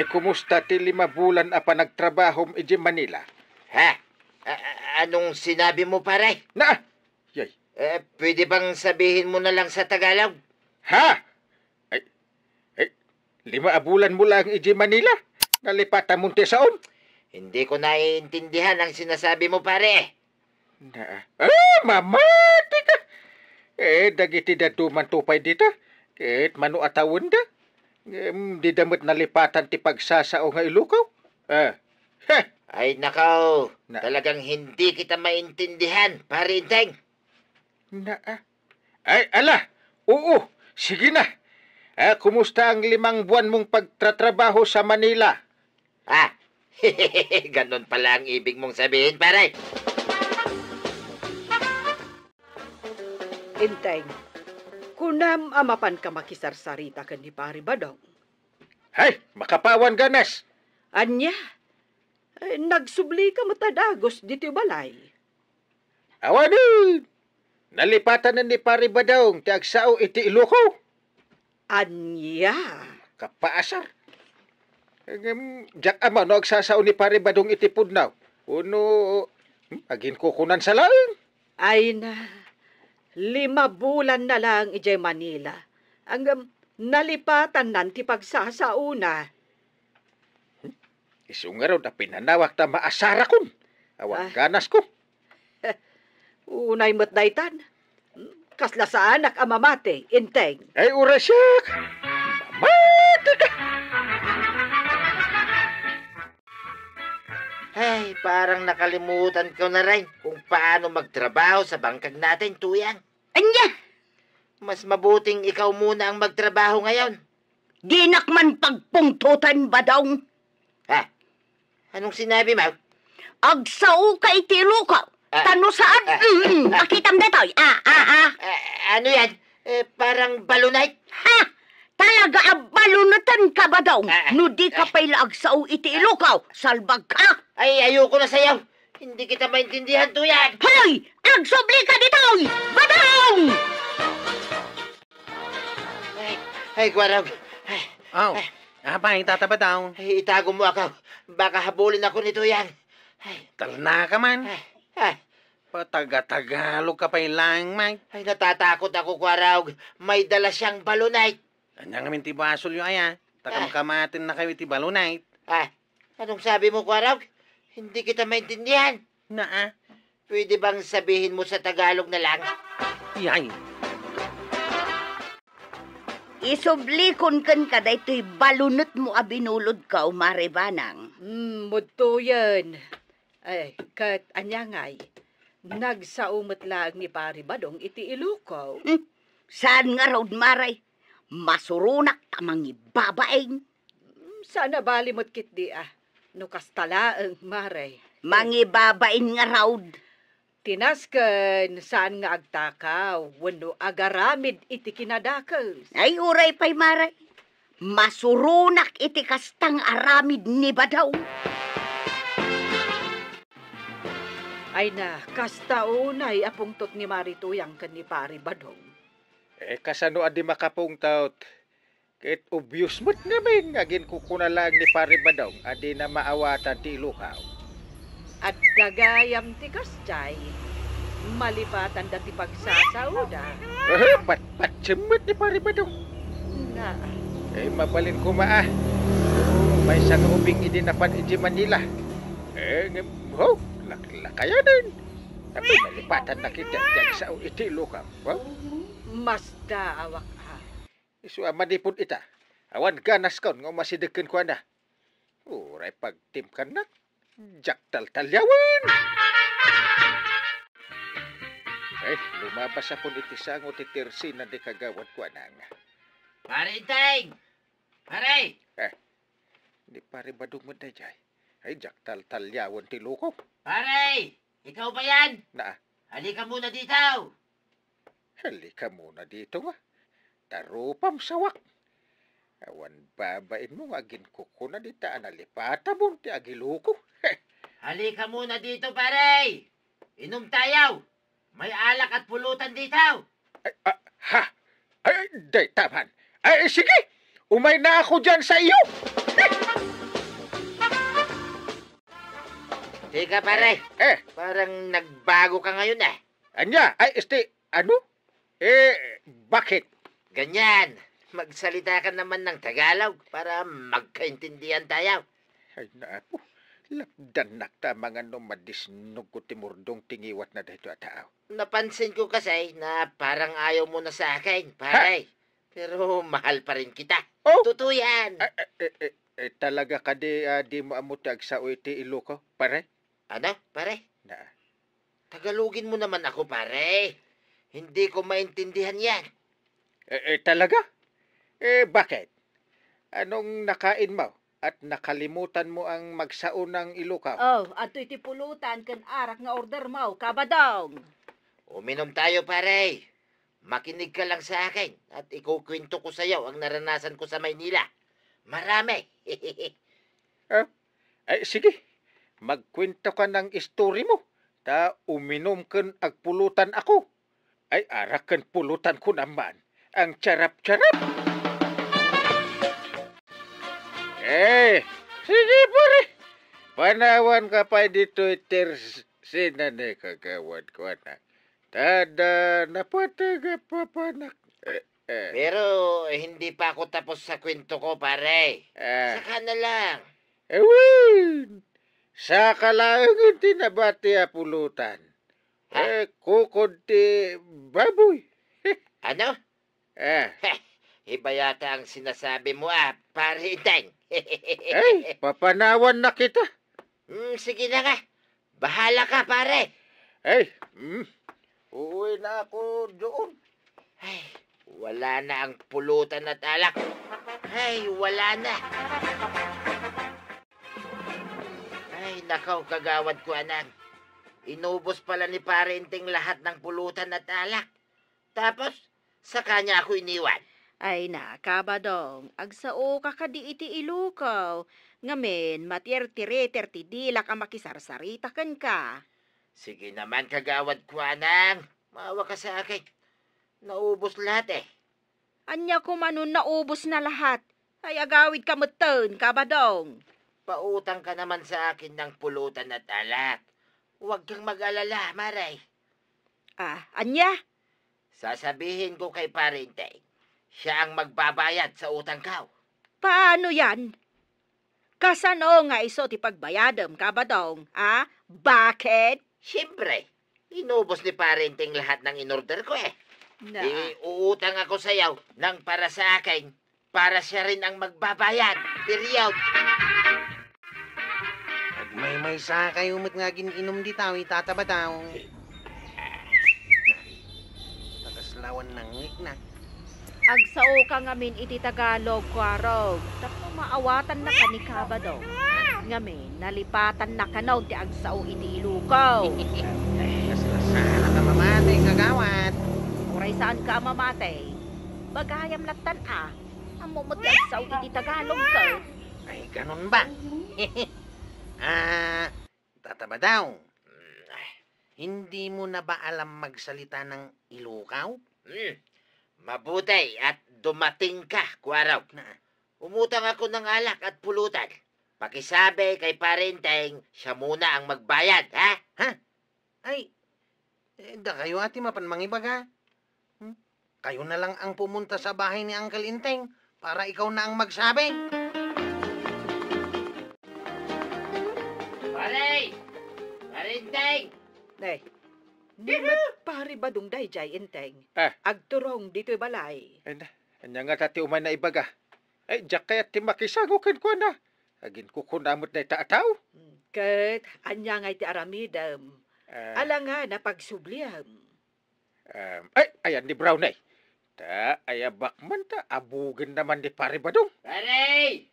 Kumusta ti 5 bulan apa nagtrabahom iji Manila? Ha? Anong sinabi mo, pare? Na! Yay. Pwede bang sabihin mo na lang sa Tagalog? Ha? Ay, 5 bulan mo lang iji Manila? Nalipatan mo ti saon? Hindi ko naiintindihan ang sinasabi mo, pare. Na. Mamati ka! Dagiti daduman tupay dita. Manu atawon da. Di damit nalipatan ti pagsasao nga ilukaw. Ay, nakaw. Talagang hindi kita maintindihan, pare Inteng. Ay, ala. Oo, sige na. Kumusta ang 5 buwan mong pagtatrabaho sa Manila? Ganon pala ang ibig mong sabihin, pare. Inteng, kunam amapan ka makisarsarita kan ni pari Badong. Hay, makapawan ganas. Anya, nagsubli ka matadagos dito balay. Awanin! Nalipatan na ni pari Badong ti agsao iti Iloco. Anya? Kapaasar. Diyak ama no agsasao ni pari Badong iti pudnaw. Uno, agin kukunan sa laing. Ay na, 5 bulan na lang ijay Manila. Ang nalipatan nan ti pagsasauna. Isungaraw na pinanawak na maasara kun. Awang ganas ko. Unay mo't daytan. Kasla sa anak amamate, Inteng. Ay, urasyak. Mamati ka. Ay, parang nakalimutan ko na rin kung paano magtrabaho sa bangkag natin, tuyang. Anya? Mas mabuting ikaw muna ang magtrabaho ngayon. Di nakman pagpungtutan ba daw? Anong sinabi mo? Agsao ka itilukaw. Tano saan? Nakitam na tayo. Ano yan? Parang balonite? Ha? Talaga abalunutan ka ba daw? No di ka pa'y agsao itilukaw. Salbag ka. Ay, ayoko na sayaw. Hindi kita maintindihan, tuyang. Haloy! Agsubli ka dito! Badong! Ay, Guarab. Apa, itataba daw. Ay, itago mo ako. Baka habulin ako nito yan. Talna ka man. Pataga-tagalog ka pa ilang, Mike. Ay, natatakot ako, Guarab. May dala siyang balonite. Anyang amin ti basol yung aya. Takam kamatin na kayo ti balonite. Anong sabi mo, Guarab? Hindi kita maintindihan. Pwede bang sabihin mo sa Tagalog na lang? Yay. Isublikon kan ka da ito'y balunot mo abinulod ka umaribanang. Mudto yan. Ay, kat anyangay. Nagsaumot lang ni pari Badong iti Iloco. Saan nga raw maray? Masurunak tamang ibabaeng. Sana balimot kit di no kastalaang maray. Mangibabain nga raw. Tinasken saan nga agtakaw, wano agaramid iti kinadakas. Ay uray pa'y maray. Masurunak iti kastang aramid ni Badaw. Ay na, kastaunay apungtot ni Marituyang kan ni pari Badong. Kasano adi makapungtaut. Kahit obvious mo't namin, agin kukunalang ni pari Badong, adi na maawatan ti Ilocaw. At dagayam ti kastay, malipatan dati pagsasauda. Patsimot ni pari Badong. Na. Mabalin ko may isang ubing idinapan iji Manila. Lakaya din. Tapi malipatan na kita dyan sa iti Ilocaw. Mas daawak Isu amadipod ita. Awan ganas kaon nga masidekin ko na. Uray pagtim ka na. Jaktal-talyawan. Lumabas apon iti sango ti tirsi na di kagawad ko anang. Pare Inteng! Pare! Di pare Badong mo dayjay. Ay, jaktal-talyawan ti Iloco. Pare! Ikaw ba yan? Halika muna dito. Halika muna dito nga. Tarupam sawak. Awan babain mo nga ginkuko na dita analipata mo ti agiluko. Halika muna dito, pare. Inom tayo. May alak at pulutan dito. Ay, day taman. Ay, sige. Umay na ako dyan sa iyo. Teka, pare. Parang nagbago ka ngayon eh. Anya, ano? Bakit? Ganyan. Magsalita ka naman ng Tagalog para magkaintindihan tayo. Ay, naku. Lapdan nakta mga nomadisnog ko timurdong tingiwat na dito at tao. Napansin ko kasi na parang ayaw mo na sa akin, pare. Pero mahal pa rin kita. Oh! Totoo yan. Talaga ka di mo amutag sa uiti Ilocos, pare? Ano, pare? Na. Tagalogin mo naman ako, pare. Hindi ko maintindihan yan. Talaga? Bakit? Anong nakain mo? At nakalimutan mo ang magsaunang Ilocos? Oh, ato iti pulutan kan arak nga order mo, kabadong. Uminom tayo, pare. Makinig ka lang sa akin at ikukwento ko sa iyo ang naranasan ko sa Maynila. Marami. Sige. Magkwento ka ng istorya mo. Ta uminom kan agpulutan ako. Ay arakan pulutan ko naman. Ang charap-charap. Sige pare. Panawan ka pa dito sinanay kagawad ko na. Tada napataga papanak. Pero hindi pa ako tapos sa kwento ko, pare. Saka na lang. Saka lang ang tinabati pulutan. Kukod ti baboy. Ano? Iba yata ang sinasabi mo, pare Iteng. Papanawan na kita. Sige na nga. Bahala ka, pare. Uwi na ako doon. Wala na ang pulutan at alak. Wala na. Nakaw, kagawad ko, anak. Inubos pala ni pare Iteng lahat ng pulutan at alak. Tapos, sa kanya ako iniwan. Ay na, kabadong, agsao ka di iti Ilocos. Ngamen, matir-tireter ti dila ka makisarsaritakan ka. Sige naman, kagawad ko, anang. Maawa ka sa akin. Naubos lahat Anya ko manon naubos na lahat. Ay agawid ka muton, kabadong. Pautang ka naman sa akin ng pulutan at alak. Huwag kang mag-alala, Maray. Anya? Sasabihin ko kay pare Iteng. Siya ang magbabayad sa utang ka. Paano yan? Kasano nga iso ti pagbayadam, kabadong? Bakit? Siyempre, inubos ni pare Iteng lahat ng inorder ko Uutang ako sa iyo ng para sa akin, para siya rin ang magbabayad. Period. May sa kayo umot nga gininom di tao, itataba tao. Nakaslawan ng ngik. Agsao ka ngamin iti Tagalog, kwarog. Tapos maawatan na ka ni kabadong. Ngamin, nalipatan na ka ti agsao iti Ilocos. Sana ka mamatay, kagawad. Uray saan ka mamatay? Bagayam latan Amumot ti agsao iti Tagalog ka. Ay, ganun ba? Tataba daw. Hindi mo na ba alam magsalita ng Ilocao? Mabuti at dumating ka, Kwaraw. Umutang ako ng alak at pulutan. Pakisabi kay pare Iteng, siya muna ang magbayad, ha? Ay, da kayo ati mapanmangibaga. Kayo na lang ang pumunta sa bahay ni Uncle Iteng para ikaw na ang magsabi. Pare Iteng! Di mat pari badong dayjay Iteng. Agturong dito'y balay. Anya nga tati umay na ibaga. Diyak kaya ti makisagukin ko na. Agin ko kunamot na itaataw. Kat, anya nga iti aramidam. Ala nga na pagsubliam. Ayan ni Brown ayabak man ta. Abugan naman ni pare badong. Pare!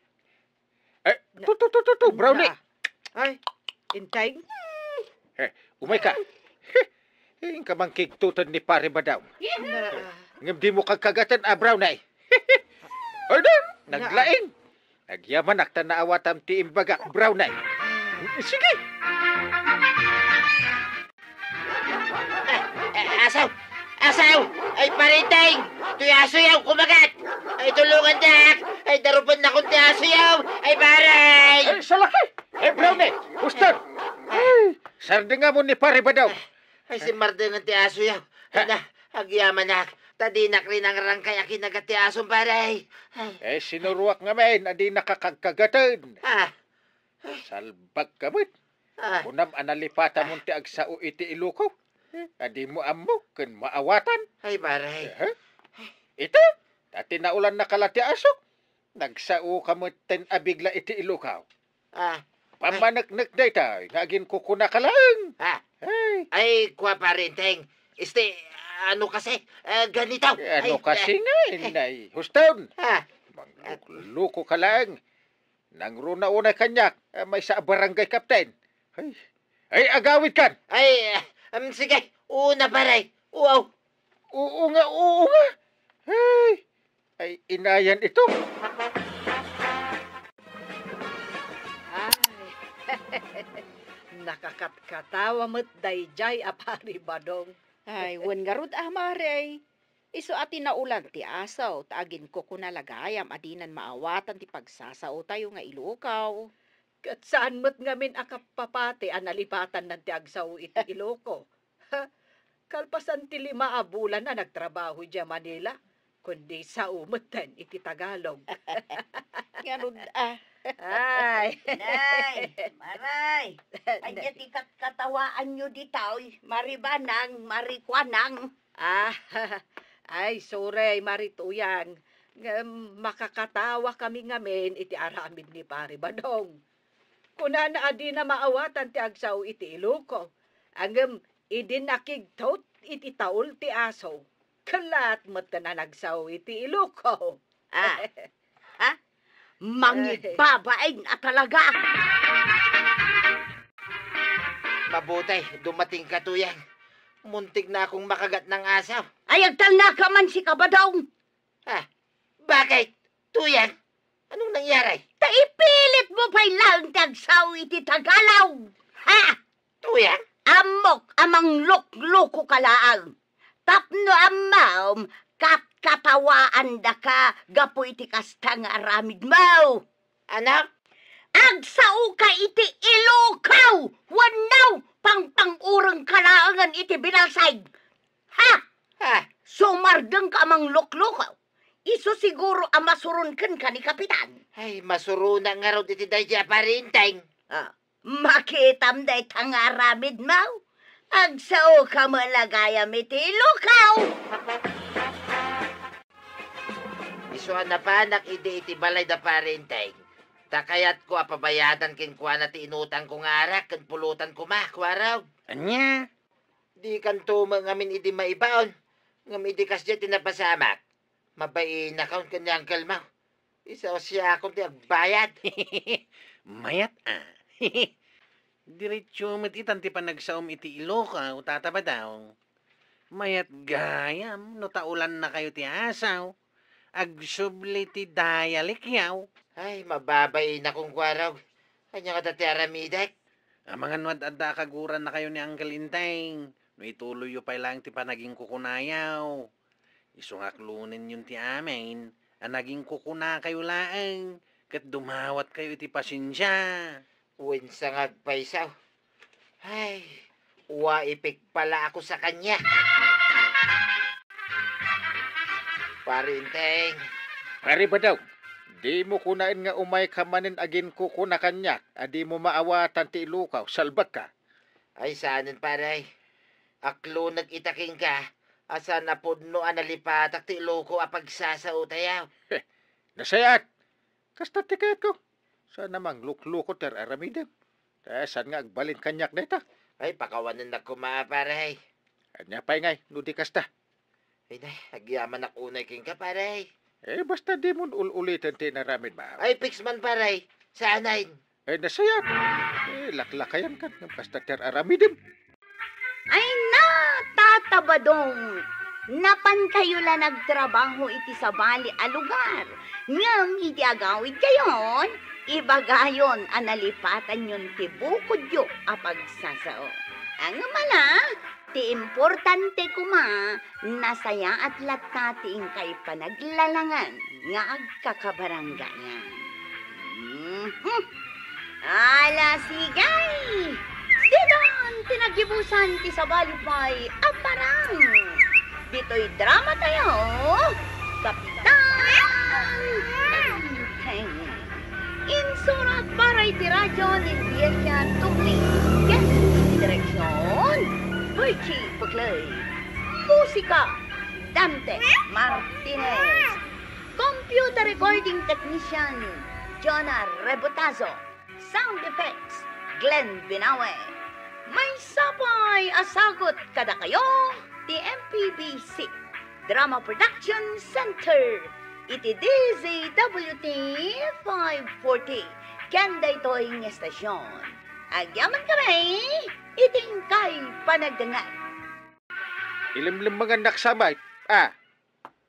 Brown Ay, Iteng? Umay ka. Yung kamang kigtutan ni pare badong. Ngam di mo kagkagatan Brown naglaing. Nagyaman akta na awatam ti imbagak Brown Sige. Asaw! Ay, pare Iteng! Tuyaso yaw, kumagat! Ay, tulungan dak! Ay, darupan na kong tuyaso yaw! Ay, pare! Salaki! Brown Ustan! Ay, Sardinga mo ni pare ba daw? Ay, si Mardeng ti aso yaw. Na, agyaman na. Tadinak rin ang rangkay akin nagati aso, pare. Ay, Sinuruak nga men, adi nakakagkagatan. ah, Salbag ka mo. ah. Unam analipata mo ti agsao iti ilukaw. Adi mo amo, kun maawatan. Ay, pare. Ito, dati na ulan nakalati aso. Nagsao ka mo ten abigla iti ilukaw. Ah, Pamanagnak day tayo, ngagin ko kuna ka lang. ah. Ay, Ay, kwa parenteng. Ano kasi? Ganito. ano Ay, kasi nga, inay. Huston, Ah, luko ka lang. Nang runa unay kanyak, may sa barangay captain. Ay, agawid kan. ay, sige. Una, pare. Wow. Oo nga, oo nga. Ay, inayan ito. Nakakatkatawa mo't dayjay apari badong. Ay, wan nga rod mare. Iso ati na ulan ti asaw, taagin ko kunalagayam adinan maawatan ti pagsasao tayo nga ilukaw. Kat saan mo't ngamin akapapate analipatan ng ti agsaw iti iloko. Kalpasan ti 5 bulan na nagtrabaho dya Manila, kundi sa umutan iti Tagalog. Ganun Ay. Nay, maray. Ay, di katawaan nyo ditaw. Maribanang, marikwanang. Ay, sorry, Marituyang. Makakatawa kami ngamin iti aramid ni Pare Badong. Kuna na adi na maawatan ti agsaw iti iluko. Ang idin nakigtot iti taul ti aso. Kalat mata na nagsaw iti iluko. Mangibabain na talaga. Mabuti, dumating ka, Tuyang. Muntik na akong makagat ng asaw. Ay, agtalna ka man si Kabadong. Bakit? Tuyang, anong nangyari? Taipilit mo pa'y lang tagsaw iti Tagalaw. Ha? Tuyang? Amok amang lok-loko kalaang. Tapno amaw, katawaan da ka, gapo iti kasta nga aramid mo. Anak? Agsao ka iti ilukaw, wanaw, pang-urang kalaangan iti binalsay. Ha? Sumardeng ka amang lok-lokaw. Iso siguro amasurun kan ka ni Kapitan. Ay, masuruna nga raw iti dayja parinteng. Makitam day tangaramid mo. Agsao ka malagayam iti ilukaw. Isuan na panak iti balay da parinteng. Takayat ko apabayadan kin kwa na ti inutang kong arak kan pulutan ko kwaraw. Anya? Di kan tumang ngamin iti maibaon. Ngam iti kasya tinapasamak. Mabain na kaun kanyang kalmaw. Isa o siya akong ti agbayad. Mayat Diretso met itan ti panagsaom iti iloka o tataba daw. Mayat gayam no taulan na kayo ti asaw. Agsubli ti dayalikyaw. Ay, mababay na kong kwaraw. Kanya ka tati aramidek. Mga nuad adda kaguran na kayo ni Uncle Inteng. No ituloy yo pa lang ti panaging kukunayaw. Isungaklunin yun ti amin. Ang naging kukuna kayo laang. Kat dumawat kayo iti pasensya. Winsang agpaisaw. Ay, waipik pala ako sa kanya. Parinteng. Pare ba daw? Di mo kunain nga umay ka manin agin ko kuna kanyak. Adi mo maawatan ti ilukaw. Salbag ka. Ay, saanin paray. Aklo nag-itaking ka. Asa na pudno analipatak ti loko apagsasaw tayaw. Nasayat. Kasta ti kayat ko. Saan namang luk-luko ter aramidem. Saan nga agbalin kanyak neta. Ay, pakawanan na kumaparay. Anya pa'y ngay, nudi kasta. Ay, nagyaman na unay king ka, paray. Basta di mo ulitin ti naramid ba? Ay, fix man, paray. Saanayin. Nasayat. Laklakayan ka. Basta ter aramidem. Ay na, tatabadong. Napan kayo la nagtrabaho iti sa bali a lugar. Ngam iti agawid kayon, ibagayon analipatan yun ti bukod yo apagsasao. Ang mala, ti importante kuma, nasaya at latating kay panaglalangan nga agkakabaranggayan. Ala sigay! Didon gibusan ti sa balipay aparang. Dito'y drama tayo. Kapitan Teng. Insurat para iti radyo ni Vieja Tupli. Guest direksyon Bertie Buckley. Musika Dante Martinez. Computer recording technician Jonah Rebotazo. Sound effects Glenn Binawe. May sapay asagot kada kayo ti MPBC Drama Production Center. Iti DZWT 540. Kanda ito'y estasyon. Agyaman kami, iting kay panagdangan. Ilimlim mga naksamay. Ah,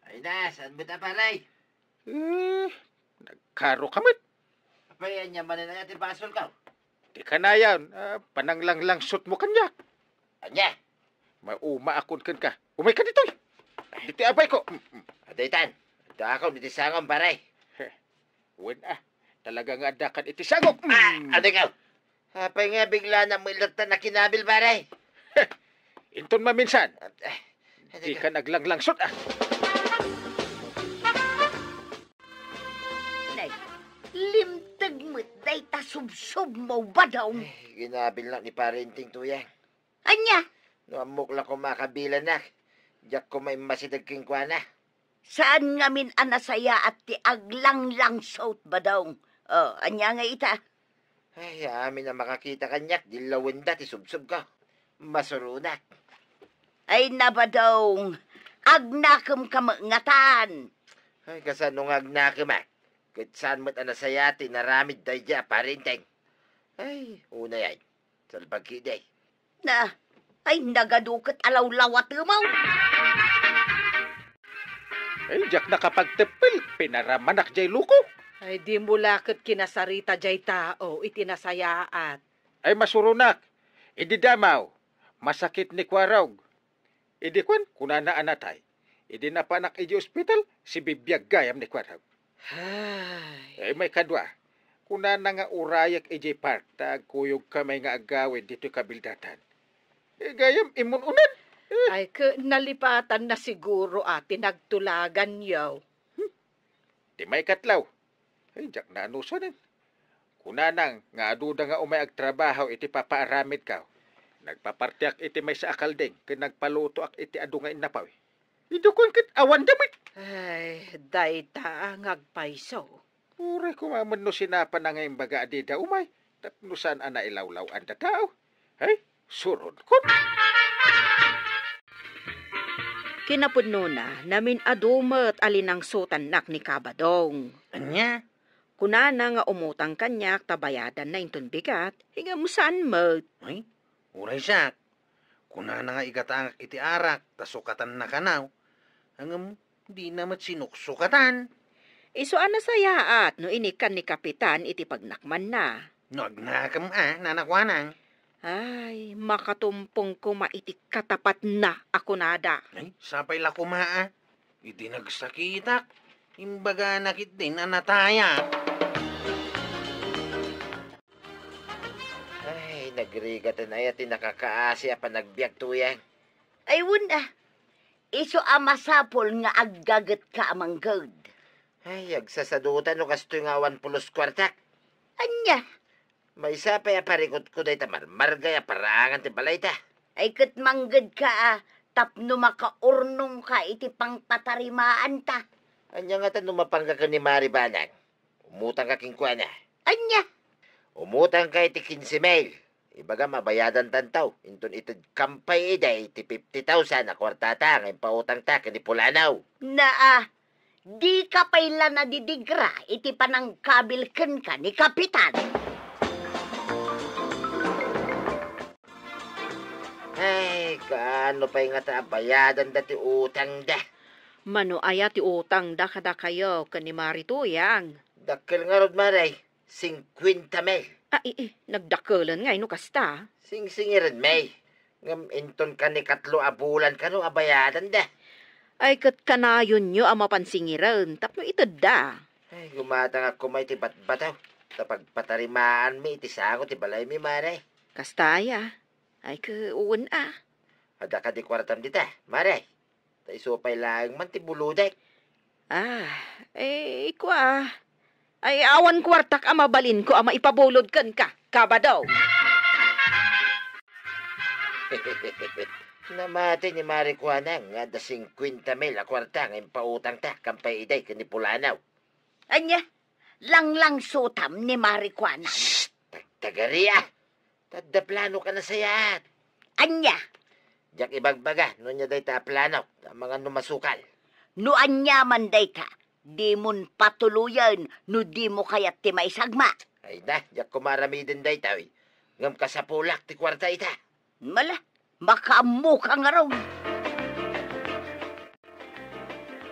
Ay na, saan mo ta paray? nagkaro kamit. Apayan niya man na natin basol ka. Di ka na yan. Pananglang sut mo kanya. Anya, Mauma akon ka. Umay ka dito. Dito abay ko. adaytan. Ito ako, nitisangom paray. Wen talaga nga adakan itisagok. Aday ka. Apay nga bigla na milata na kinabil paray. Inton maminsan. Di Aday ka naglanglang sut Limtag mo't day tasubsob mo ba daw? Ginabil na ni parenting tuyang. Anya, No amok lang ko makabilan na. Diyak ko may masidag king kwa na. saan ngamin anasaya at ti aglang-lang sot ba daw? Oh, anya nga ita. Ay, amin na makakita kanyak. Dilawin da, tisubsob ka. Masurunak. Ay naba daw, agnakam kamangatan. Ay, kasano nga agnakimak. Kahit saan mo't anasayati, naramid day dya, parinteng. Ay, una yan. Salpagkiday. Na, ay nagadukot alaw-lawat lumaw. Ay, jak nakapagtepil. Pinaramanak jay luko. Ay di mo lakit kinasarita jay tao, itinasayaat. Ay, masurunak. Idi damaw. Masakit ni Kwarog. Idi kwan, kunana anatay. Idi na panak iji ospital, si bibiyag gayam ni Kwarog. Ay, Ay, may kadwa. Kunana nga urayak iji park, tag kuyog kamay nga agawin dito kabildatan. Gayam, imun unad. ay nalipatan na siguro ati nagtulagan yaw. Di may katlaw. Ay, jak na anusanin. Kunanang, nga aduda nga umay agtrabaho iti papaaramid ka. Nagpapartiak iti may sa akaldeng, kaya nagpaluto ak iti adu nga inapaw. Idukon kit awan damit. Ay, dayta ang agpaiso. Uray kumaman no sinapan na ngayong baga adida umay. Tapno saan ana ilawlaw ang tao. Ay, surod kon. Kinapudno na namin adumat alinang sutan nak ni Kabadong. Anya? Kunana nga umutang kanyak tabayadan na inton bigat, hingga mo saan mat. Ay, uray siya. Kuna na nga igatang iti arak, tasukatan na kanaw. Hanggang di namat sinuksukatan. Iso ana sayaat no inikan ni Kapitan iti pagnakman na. Nagnakam nanakwanang. Ay, makatumpong kuma iti katapat na ako nada. Ay, sapay la kumaa. Iti nagsakitak. Imbaga nakit din anataya. Ay, nagrigatan ay ati nakakaasi pa nagbiag tuyang. Ay wunda, iso amasapol nga aggagat ka amang gad. Ay, agsasadutan no kastoy nga 1 pulos kwartak. Anya, May isa pa ya parikot ko day tamar. Margaya parangan ti balay ta. ay kat manggad ka tapno makaurnong ka iti pangpatarimaan ta. Anya nga ta numapangga ka ni Mari Banang. Umutang ka king kuana. Anya, Umutang ka iti 15 mail. Ibaga mabayadan tantaw. Inton iti kampay iday iti 50,000 na kwartata ngayon pautang ta kani Pulanaw. naa, di ka payla na didigra iti panangkabilken ka ni Kapitan. Ay, kaano pa nga ta bayadan dati utang da. Mano aya ti utang da kada kayo kani Marituyang. Dakkel nga rod maray. 50 mail. Ay, nagdakelan nga ino kasta. Sing-singiran may. Ngam inton ka ni katlo abulan ka no abayadan da. Ay kat kanayon nyo ang mapansingiran, tapno ito da. Ay, gumatang ako may tibat-bataw. Tapag patarimaan mi, iti sango, ti balay mi maray. Kastaya, Ay, uwan Ada ka di kwartam dita, maray. Ta isupay lang man ti buludek. Iko Ay, awan kwartak mabalin ko maipabulod kan ka, kabadaw. Namati ni Mari Juana nga da 50,000 a kwarta nga pautang ta kampay iday kani Pulanaw. Anya, lang sutam ni Marikwana. Shhh! Tagari Tadda plano ka na sayat. Anya, Diyak ibagbaga, no niya day ta plano, ta mga numasukal. no anya man day ka, di mon patuluyan, no di mo kayat ti maisagma. Ay na, diyak kumarami din day ta, ngam ka sa pulak ti kwarta ita. Mala, makaamu ka nga raw.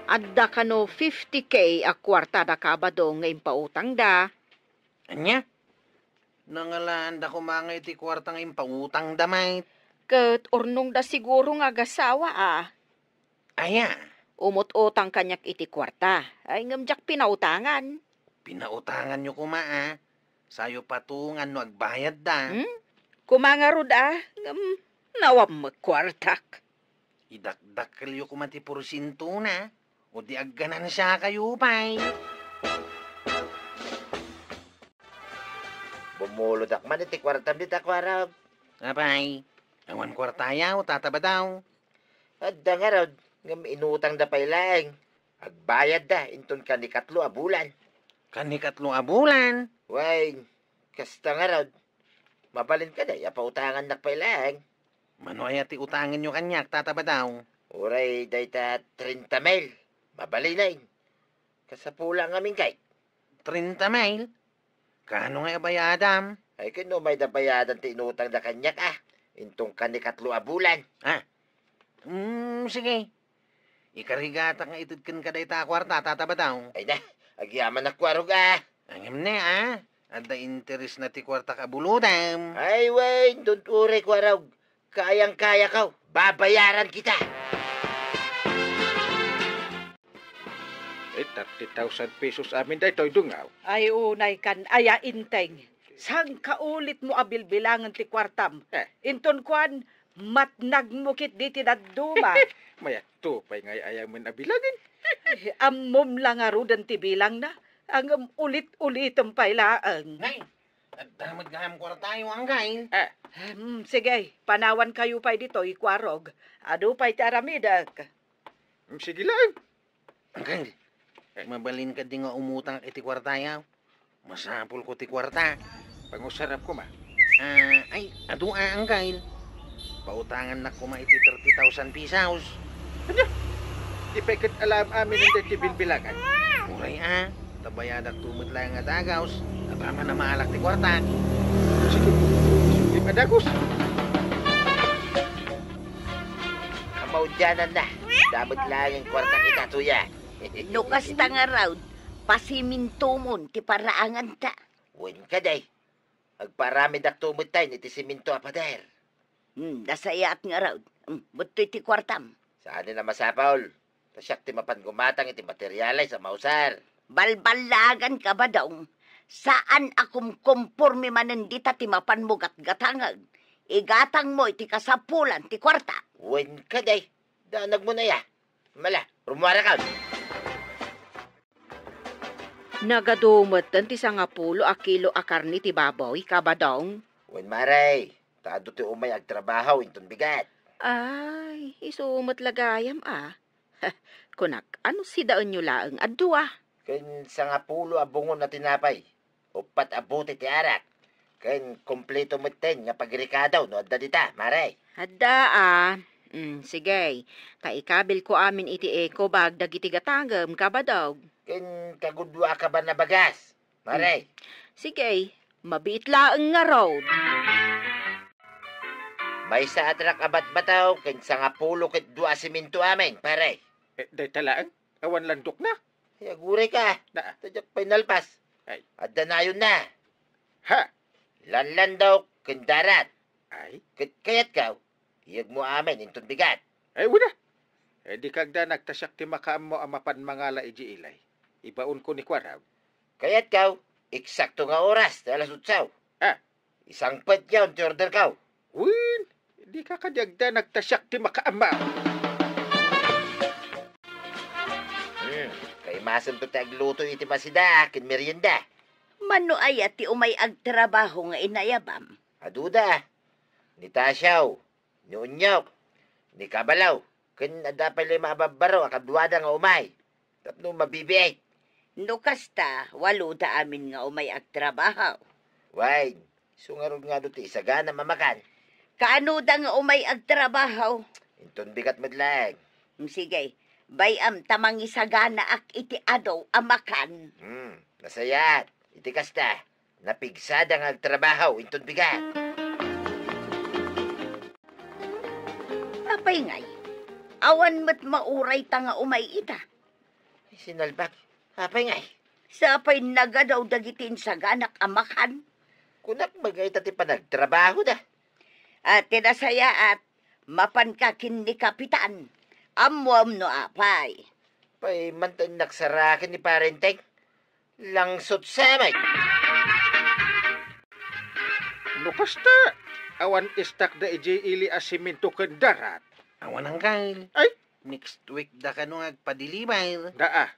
Adda ka no 50K a kwarta da kabadong nga impautang da. Anya? Nangalaan da kumangay ti kwartang impangutang damay. Kat ornong da siguro nga gasawa Aya, Umut-utang kanyak iti kwarta. Ay ngamjak pinautangan. pinautangan nyo kuma Sayo patungan no agbayad da. Kumangarod nawam magkwartak. Idakdakkel yo kuma ti porsinto na. O di agganan siya kayo pay. Bumulodak man iti kwartam dita kwarab. Apay, awan kwartayaw, tataba daw. Adda nga raw, ngam inutang da pailang. Agbayad da, inton ka ni 3 a bulan. Kanikatlo a bulan. Way, kasta nga raw. Mabalin ka da, yapautangan na pailang. Manoy ti utangan nyo kanyak, tataba daw. Uray, dayta 30,000. Mabalinay. Kasapula nga mingkay. 30 mil. Kano nga bayadam? Ay kano may dabayadan ti inutang da kanyak Intong ka ni 3 a bulan. Sige. Ikarigata nga itid kan kaday ta kwarta, tataba daw. Ay na, agyaman na kwarog Angim na Adda interes na ti kwarta kabuludam. Ay way, don't worry kwarog. Kayang-kaya ka. Babayaran kita. 30,000 pesos amin day to'y dungaw. Ay unay kan aya inteng. Sang kaulit mo abilbilangan ti kwartam. Inton kwan, matnag mo kit di tinaduma. Maya tupay ngay ayaw man abilangin. Ammom lang arudan ti bilang na. Ang ulit-ulit ang pailaang. Nay, adda magaham kwarta yung anggain. Sige, panawan kayo pa dito, ikwarog. Ado pa'y taramidak. Sige lang. Anggain, mabalin ka di nga umutang iti kwarta yaw. Masapul ko ti kwarta. Pangusarap ko Ay, ado anggain. Pautangan na kuma iti 30,000 pesos. Di pa ikat alam amin ang dati bilbilangan. Uray tabayadak tumot lang nga dagaws. At ama na maalak ti kwarta. Sige, di madagos. Kamaudyanan na. Dapat lang yung kwarta kita, tuya. No kasta nga raw, pasimintumon ti paraangan ta. Win ka day. Agparami dak tumot tayo iti siminto apader. Dasayat nga raw. Buto ti kwartam. Saan na masapaul? Tasyak ti mapan gumatang iti materyalay sa mausar. Balbalagan ka ba daw? Saan akum komporme manandita ti mapan mo gatgatangag? Igatang mo iti kasapulan ti kwarta. Win ka day. Danag mo na ya. Mala, rumara ka. Nagadumot ti 10 a kilo a karni ti baboy, kabadong. Win maray. Taado ti umay agtrabaho inton bigat. Ay, isumot lagayam Kunak, ano si daon nyo laang adwa? Ken 10 abungon na tinapay. 4 abuti ti arak. Ken kompleto meten nga pagrikadaw no adda dita, maray. Adda sige. Kaikabil ko amin iti eko bag dagiti gatangam, kabadog. Ken kagudwa ka ba na bagas, maray. Sige, mabiit laang nga road. May sa atrak abat bataw, ken 10 ket 2 siminto amin, paray. Day talaan, awan landok na. Yagure ka. Tadyak pinalpas. Ay. Adda na yun na. Ha? Lanlan daw, ken darat. Ay, Kayat ka, iyag mo amin inton bigat. ay wala. Di kagda nagtasyak ti makaam mo ang mapan mangala iji ilay. Ibaon ko ni Kwaraw. Kayat ka, eksakto nga oras, alas utsaw. Ah. Isang pet yaw, ti order ka. Win, Di ka kadyagda nagtasyak ti makaama. Kay masam to tagluto iti masida, kin merienda. Mano ay ti umay agtrabaho nga inayabam. Aduda, ni Tasyaw, ni Unyok, ni Kabalaw, kin adapay lima ababaro akadwada nga umay. Tapno mabibiyay. No kasta, walo da amin nga umay agtrabaho. Why, sungarod nga do ti isagana mamakan. Kaano da nga umay agtrabaho? Inton bigat madlang. Sige, bayam tamang isagana ak iti adaw amakan. Nasayat. Iti kasta, napigsada nga agtrabaho, inton bigat. Apay ngay, awan mat mauray ta nga umay ita. Sinalbak, apay ngay. Sapay nagadaw dagitin sa ganak amakan. Kunak bagay tati pa nagtrabaho da. At tinasaya at mapankakin ni Kapitan. Amwam no apay. Pay mantan naksarakin ni parenteng. Langsot samay. Nukasta, awan istak da iji ili asiminto ken darat. Awan ang kail. Ay, Next week da ka nung agpadilibay. daa.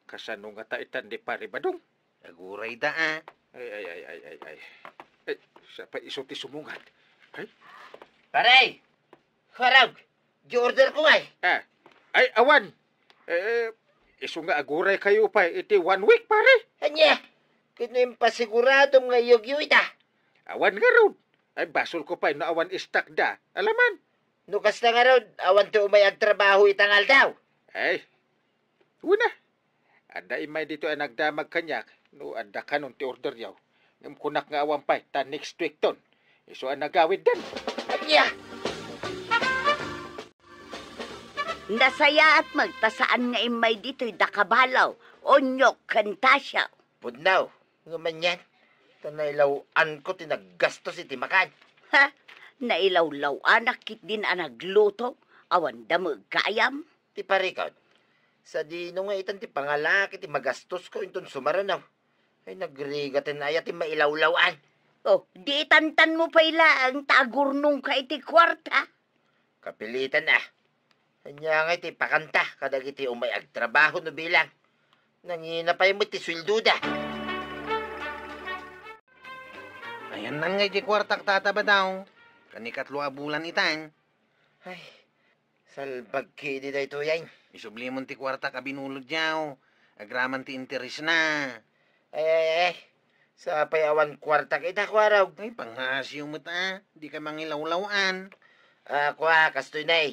Kasano nga taitan di pare badong? Aguray da ah. Ay. Ay, sa pa iso ti sumungat. Ay, Paray! Harag! Di-order ko ngay. ay awan. Iso nga aguray kayo pa iti 1 week pare. Anya, kino yung pasiguradong nga yugyo ita. Awan nga ron. Ay basol ko pa na awan istak da. Alaman. Nukas na nga ron, awan to umay agtrabaho itangal daw. Ay, una. Ada imay dito ay nagdamag kanyak. No, ada ka nun ti order yaw. Ngam kunak nga awan pa, ta next week ton. Iso ang nagawid dan. Anya! Nasaya at magtasaan nga imay dito'y dakabalaw. Onyok kantasya. Pudnaw, nga man yan. Tanaylawan ko tinaggastos iti makan. Ha? Nailaw-law anak kit din ang nagluto. Awan damag kayam. Ti parikot. Sa dino nga itan ti pangalaki ti magastos ko inton sumaranaw. Ay nagrigatin na ti mailawlawan. Oh, di tantan mo pa ang tagurnong ka iti kwarta. Kapilitan na. Anya nga iti pakanta kadag iti umay agtrabaho no bilang. Nangina pa yung iti swilduda. Ayan nan nga iti kwartak tataba daw. Kanikatlo a bulan itan. Ay, salbag kidi da ito yan. Isublimon ti kwartak a binulod yaw. Agraman ti interes na. Ay. Sa payawan kwarta kita kwaraw. Ay, panghasyo mo ta. Di ka mangilawlawan. Kwa, kastoy na eh.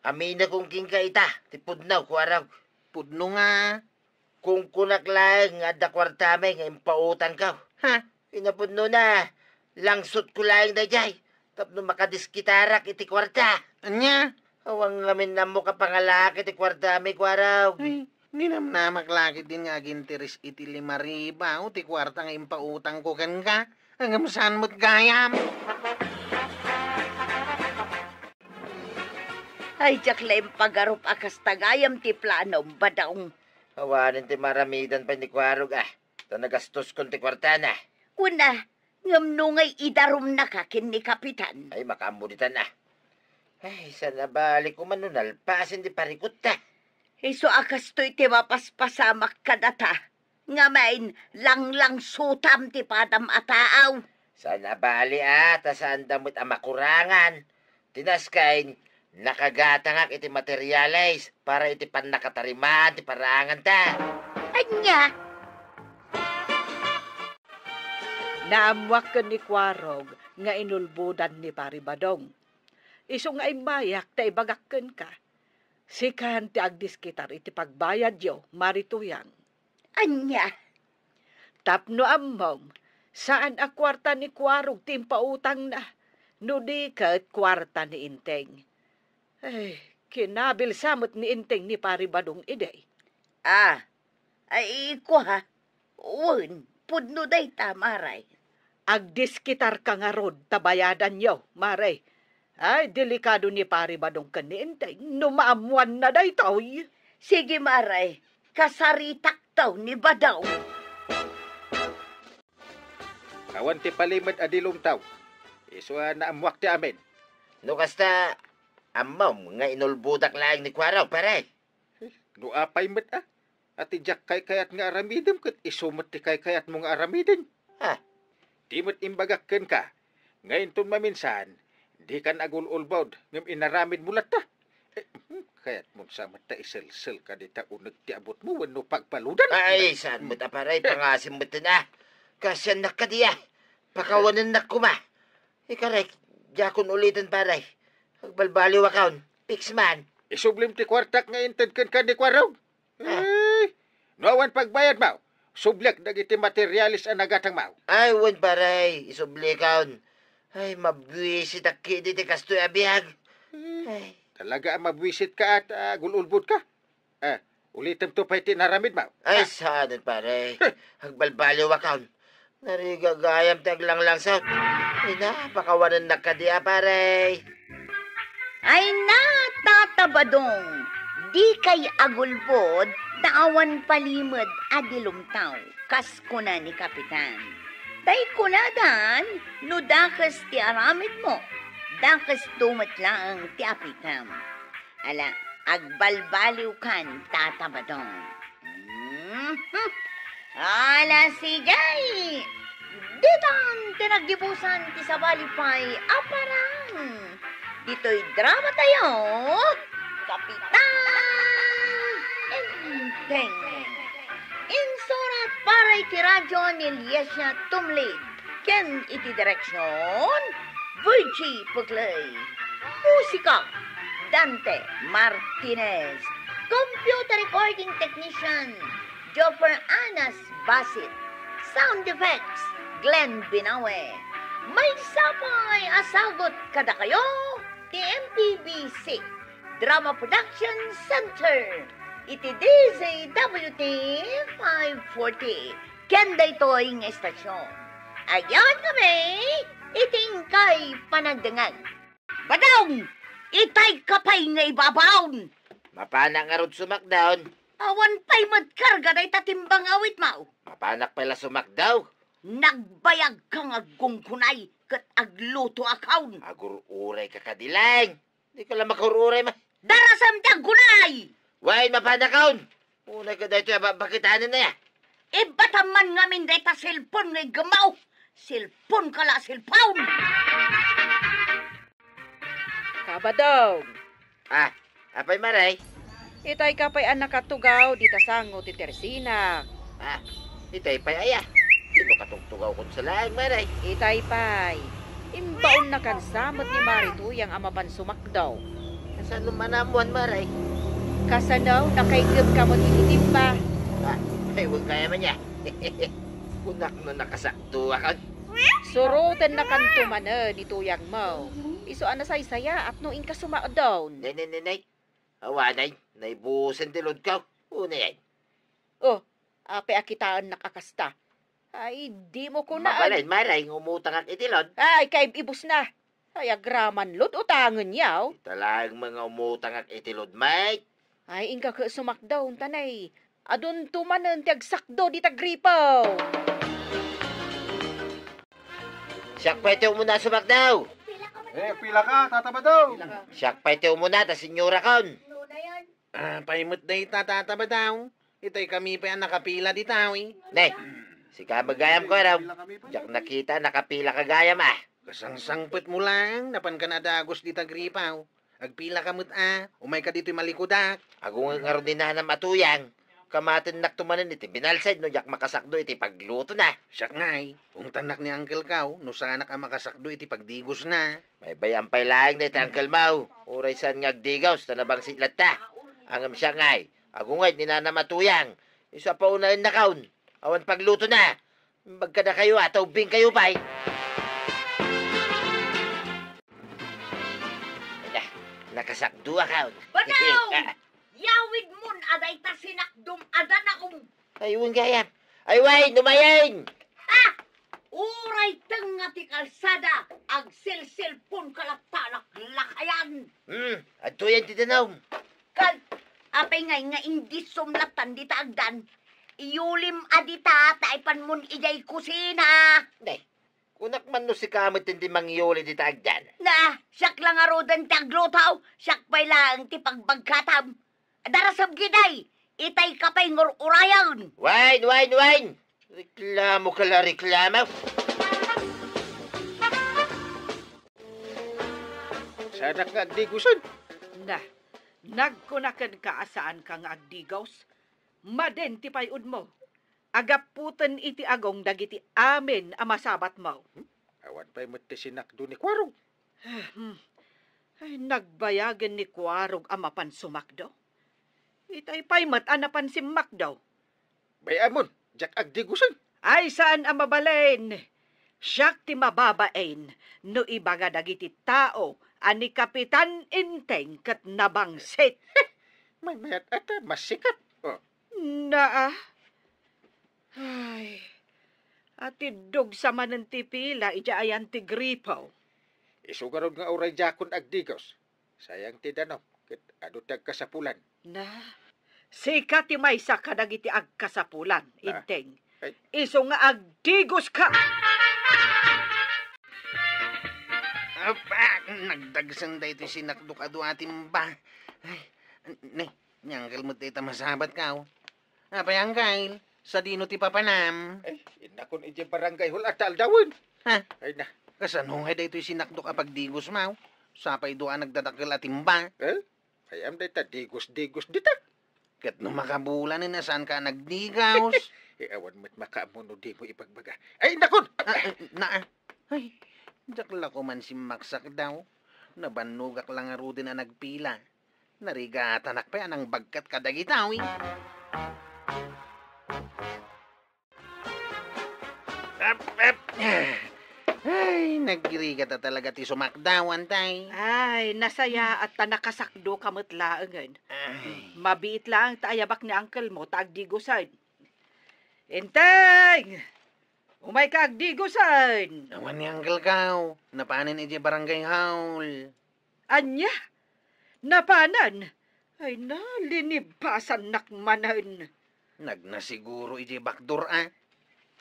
Amin na kung king ka ita. Tipudnaw kwaraw. Pudno nga. Kung kunak lang nga da kwarta may nga impautang ka. Ha? Inapudno na. Langsot ko lang da jay. Tapno makadiskitarak iti kwarta. Anya? Awang ngamin na mo kapangalaki iti kwarta may kwaraw. Ay, hindi naman na maglakit din nga ginteres iti 5,000 o ti kwarta nga impautang ko kan ka. Hanggang saan mo't gayam? Ay, jaklaim pagarup akas tagayam ti planom badaong. Awanin ti maramidan pa ni kwarog Ta nagastos kon ti kwarta na. Una, ngamnungay idarum na kakin ni Kapitan. Ay, makamuditan na. Ay, sana balik ko manunal. Pasin di parikot ta. Iso akas to'y ti mapaspasamak kadata. Nga main lang sutam ti padam ataaw. Sana bali ta saan damot ang makurangan. Tinaskain, nakagatangak iti materialize para iti pan nakatariman ti parangan ta. Anya? Naamwak ka ni Kwarog nga inulbudan ni Paribadong. Iso nga imbayak ta ibagakken ka. Sikan ti agdiskitar iti pagbayad yo, marituyang. Anya? Tapno ammom, saan a kwarta ni Kwarog timpautang na, no di kat kwarta ni Inteng. Ay, kinabil samot ni Inteng ni Paribadong iday. Ay ko ha. Uwan, pudno day tamaray. Agdiskitar ka nga rod, tabayadan yo, maray. Ay, delikado ni Paribadong ka ni Inteng, no maamuan na day toy. Sige maray, kasaritak taw ni Badaw. Awan ti palimad adilong taw. Iso na amuak ti amin. No kasta, amam nga inulbudak lang ni Kwaraw, pare. No apay met At ijak kay kayat nga aramidem kat isumat ti kay kayat mo nga aramidem. Ha? Di mo't imbagakken ka. Ngayon tun maminsan, di kan agul-ulbawd ngam inaramid mulat ta. Kayat mo sa mata isel-sel ka di ta unag ti abot mo wano pagpaludan. Ay, saan mo ta, pare? Pangasim mo na. Kasyan na ka diya. Pakawanan na kuma. Ikarek, jakon ulitin, pare. Agbalbaliw akaon. Fix man. Isublim ti kwartak nga intendken ka di kwaraw. Ay, noawan pagbayad mo. Sublek dagiti materialis ang nagatang mo. Ay, wan, pare. Isubli kaon. Ay, mabwisit aki di kastoy abiyag. Ay. Talaga ang mabwisit ka at gululbod ka. Ulitin to pa'y tinaramid mo. Ay, saan, pare? Agbalbaliw akaon. Narigagayam taglang lang sa. Ay na, pakawanan na ka diya, pare. Ay na, Tata Badong. Di kay agulbod, daawan palimod adilumtaw. Kas ko na ni Kapitan. Tay kunadan, no dakas ti aramid mo. Dakas tumat lang ti apitam. Ala, agbalbaliw kan, Tata Badong. Ala si Jay. Ditan tinagdibusan ti sabalipay aparang. Dito'y drama tayo. Kapitan Enteng. Insurat paray ti radyo ni Liesya Tumlid. Ken iti direksyon, Virgie Puglay. Musika, Dante Martinez. Computer recording technician, Joffer Anas Basit. Sound effects, Glenn Binawe. May sapay asagot kada kayo, TMPBC. Drama Production Center. Iti DZWT 540. Kenda ito'y ng estasyon. Ayan kami, iting kay panagdangan. Badong! Itay kapay nga ibabaon. Mapanak nga rod sumakdown. Awan pa'y madkarga na itatimbang awit mo. Mapanak pala sumakdaw. Nagbayag kang agungkunay kat agluto akaun. Agururay ka kadilang. Di ka lang makururay ma. Darasam ti aggunay! Wain mapanakaon. Unay ka dito bakitanin na ya. Bataman nga min deta cellphone nga gamaw. Cellphone kala cellphone. Kabadong. Apay maray. Itay kapay anak katugaw, di tasango ti Teresina. Itay pay aya. Sino katugtugaw kon sa laing maray? Itay pay. Imbaon na kan samot ni Marituyang amaban sumakdaw. Saan lumanamuan maray? Kasanaw, nakaigib ka mo tinitimba. Ay, huwag kaya man niya. Kunak no nakasakto ako. Surutan na kantumana ni Tuyang mo. Iso ana saya at no inka sumaadaw. Nay. Awanay, naibusan tilod ka. Una yan. Ape akitaan nakakasta. Ay, di mo ko na. Mabalay, maray, ngumutang at itilod. Ay, kay ibus na. Ay, agraman lot utangan yaw. Talagang mga umutang at itilod, mate. Ay, inka ka sumakdaw, tanay. Adun tumanan ti agsakdo di tagripaw. Siyak pa ito muna sumakdaw. Pila ka, Tata Badong. Siyak pa ito muna, ta senyora kon. Paimot na itatata Badong. Ito'y kami pa yan nakapila di tawi. Nay, si kabagayam ko raw. Diyak nakita, nakapila kagayam Kasangsangpet mo lang, napan ka na dagos di tagripaw. Agpila ka umay ka dito'y malikudak. Ako nga ron din na matuyang. Kamatin naktumanan iti binalsad no jak makasakdo iti pagluto na. Siyak ngay, kung tanak ni Uncle Kaw, no sana ka makasakdo iti pagdigos na. May bayang pay laing na iti Uncle Mau. Uray saan nga agdigaw, sa nabang sitlat ta. Angam siya ngay, ako ngay ninanamatuyang. Isa pa unahin na kaun. Awan pagluto na. Magka na kayo ubing kayo pa'y. Nakasakdo akaw. Badaw! Yawid mun aday ta sinakdum adan akong. Ayun gayam. Ay, way, numayin! Uray nga ti kalsada, ag cellphone kalaptalak lakayan. Adto yan titanaw. Kal, apay nga hindi sumlatan di taagdan. Iyulim adita, taipan mun ijay kusina. Nay, Kunak man no si kamot hindi mangyuli di taagdan. Na, siyak lang arodan ti aglotaw, siyak pa'y lang ti pagbagkatam. Darasab giday, itay ka pa'y ngururayan. Wine! Reklamo ka la reklamo. Sana nga agdiguson. Na, nagkunakan ka asaan kang agdigaws. Maden ti payud mo. Agaputan iti agong dagiti amin ang masabat mo. Awan pa'y matisinak doon ni Kwarong. Ay, nagbayagan ni Kwarog ang mapansumakdo. Itay pa'y matanapan si Makdo. Bayamon, jak agdiguson. Ay, saan ang mabalain? Siyak ti mababain no ibaga dagiti tao ani Kapitan Inteng kat nabangsit. May mayat ata, mas sikat. Oh, Naa. Ay, ati dog sa manan ti pila ija ayan ti gripaw. isugarod nga oray jakon agdigos. Sayang ti danom, ket adu tag kasapulan. Na, sika ti maysa kadagiti agkasapulan, Inteng. Ay. Iso nga agdigos ka. Apa, nagdagsan da ito sinakdok adu atin ba? Ay, nyangkal mo tayo masabat ka. Apa yang kail? Sa dino ti papanam. Ay, inakon ije barangay hul atal dawin. Ha? Ay na, Kasanong da ito sinakdok apag digos mo? Sapay doa nagdadakil atin ba? ay am day ta digos-digos dita. Kat no makabulan na saan ka nagdigaws? Awan mo't makaamuno di mo ipagbaga. Ay, nakon! Ay, dakla ko man si Maksak daw. Nabanugak lang aro din na nagpila. Narigatanak pa yan ang bagkat kadagitaw eh. Ay, nagkirigat na talaga ti sumakdawan tay. Ay, nasaya at tanakasakdo kamatlaangan. Ay, Mabiit lang taayabak ni uncle mo ta agdigosan. Inteng! Umay ka agdigosan! awan ni Uncle Kaw. Napanin iti barangay haul. Anya? Napanan? Ay na, linibasan nakmanan. Nagnasiguro iti bakdor ah.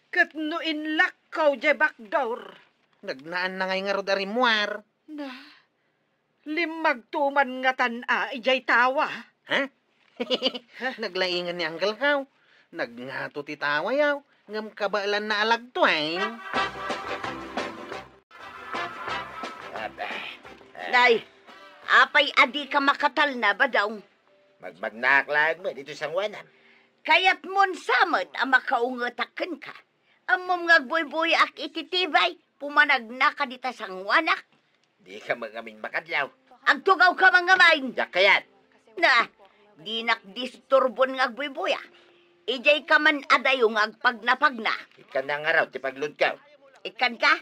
Kat no inlakaw jay bakdor. Nagnaan na ngay nga ro darimuar. Na, limagtuman nga tana, ijay tawa. Ha? Naglaingan ni Uncle Kaw. Nagngato ti tawa yaw. Ngam kabaalan na alagto eh. Nay, apay adi ka makatal na ba daw? Magmagnaklag mo dito sa wanam. Kaya't mon samot ang makaungatakan ka. Amom nga boy ak ititibay, pumanag na ka dita sang wanak. Di ka mangaming makadlaw. Agtugaw ka mga main. Jak kayat. Na, di nakdisturbon nga boy Ijay ka man adayong agpagnapagna. Ikan na nga raw, ti paglud ka. Ikan ka?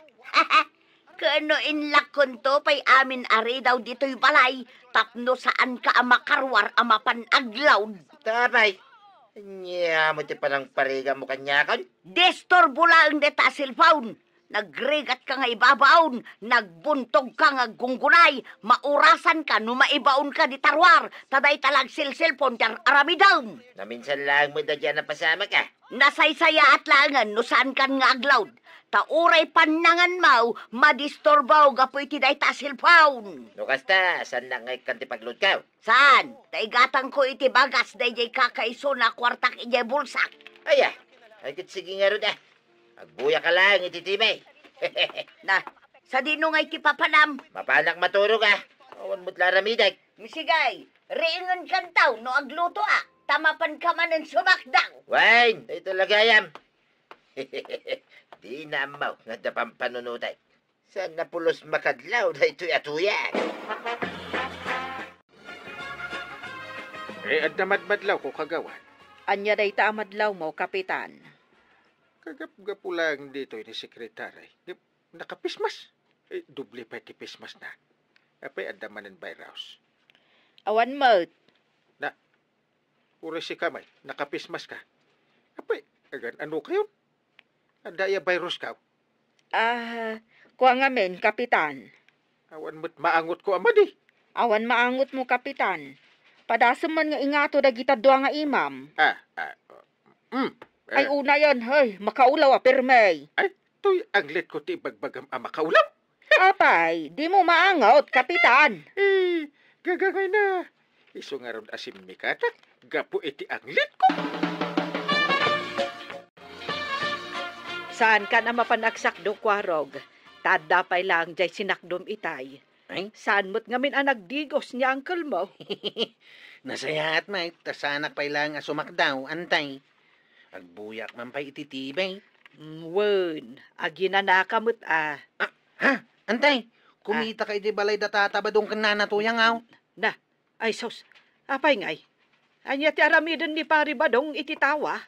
Kano inlakon to, pay amin ari daw dito'y balay. Tapno saan ka amakarwar amapan aglawd. Tapay. Nya mo ti palang pariga mo kanyakon. Destorbo lang deta silpawn. Nagregat ka nga ibabaon, nagbuntog ka nga gunggunay, maurasan ka no maibaon ka di tarwar, taday talag silsilpon tar aramidaw. Naminsan lang mo da dyan na pasama ka. Nasaysaya at langan no saan kan nga aglawd. Tauray panangan mau, madistorbaw gapoy tiday ta silpawn. No kasta, saan lang ngay kanti paglud ka? Saan? Taigatang ko iti bagas day jay kakaiso na kwartak ijay bulsak. Aya, ay kit sige nga ro da. Agbuya ka lang, ititibay. Na, sa dino nga iti papanam. Mapanak maturo ka. Awan mo't laramidag. Misigay, riingon kantaw no agluto tamapan ka man ng sumakdaw. Wine, ito lagayam. Di na amaw nga dapang panunutay. Saan napulos makadlaw na ito'y atuyan? At namadmadlaw ko kagawan. Anya day ta amadlaw mo, Kapitan. Kagap-gapo lang dito ni sekretary. Nakapismas. Dubli pa ti pismas na. Apay andaman ng virus. Awan mo, Uri si kamay, nakapismas ka. Apay, agan ano kayo? Andaya virus ka. kuha nga men, Kapitan. Awan mo't maangot ko amadi. Awan maangot mo, Kapitan. Padasam man nga ingato dagita doa nga imam. Ay una yan, hey, makaulaw pirmay. To'y anglit ko ti bagbagam ama kaulaw. Apay, di mo maangot, kapitan. Gagangay na. Iso nga ron asim mi katak. Gapo iti anglit ko. Saan ka na mapanagsak do, Kwarog? Tadapay lang jay sinakdom itay. Ay, Saan mo't ngamin ang nagdigos niya, uncle mo? nasayahat may, tasanak pa ilang sumakdaw, antay. Agbuyak man pa ititibay. Wen, aginanakamot ah. Ha? Antay, kumita kay di balay datatabadong kananatuyang aw. Na, ay sos, apay ngay. Anya ti aramidon ni pari badong ititawa.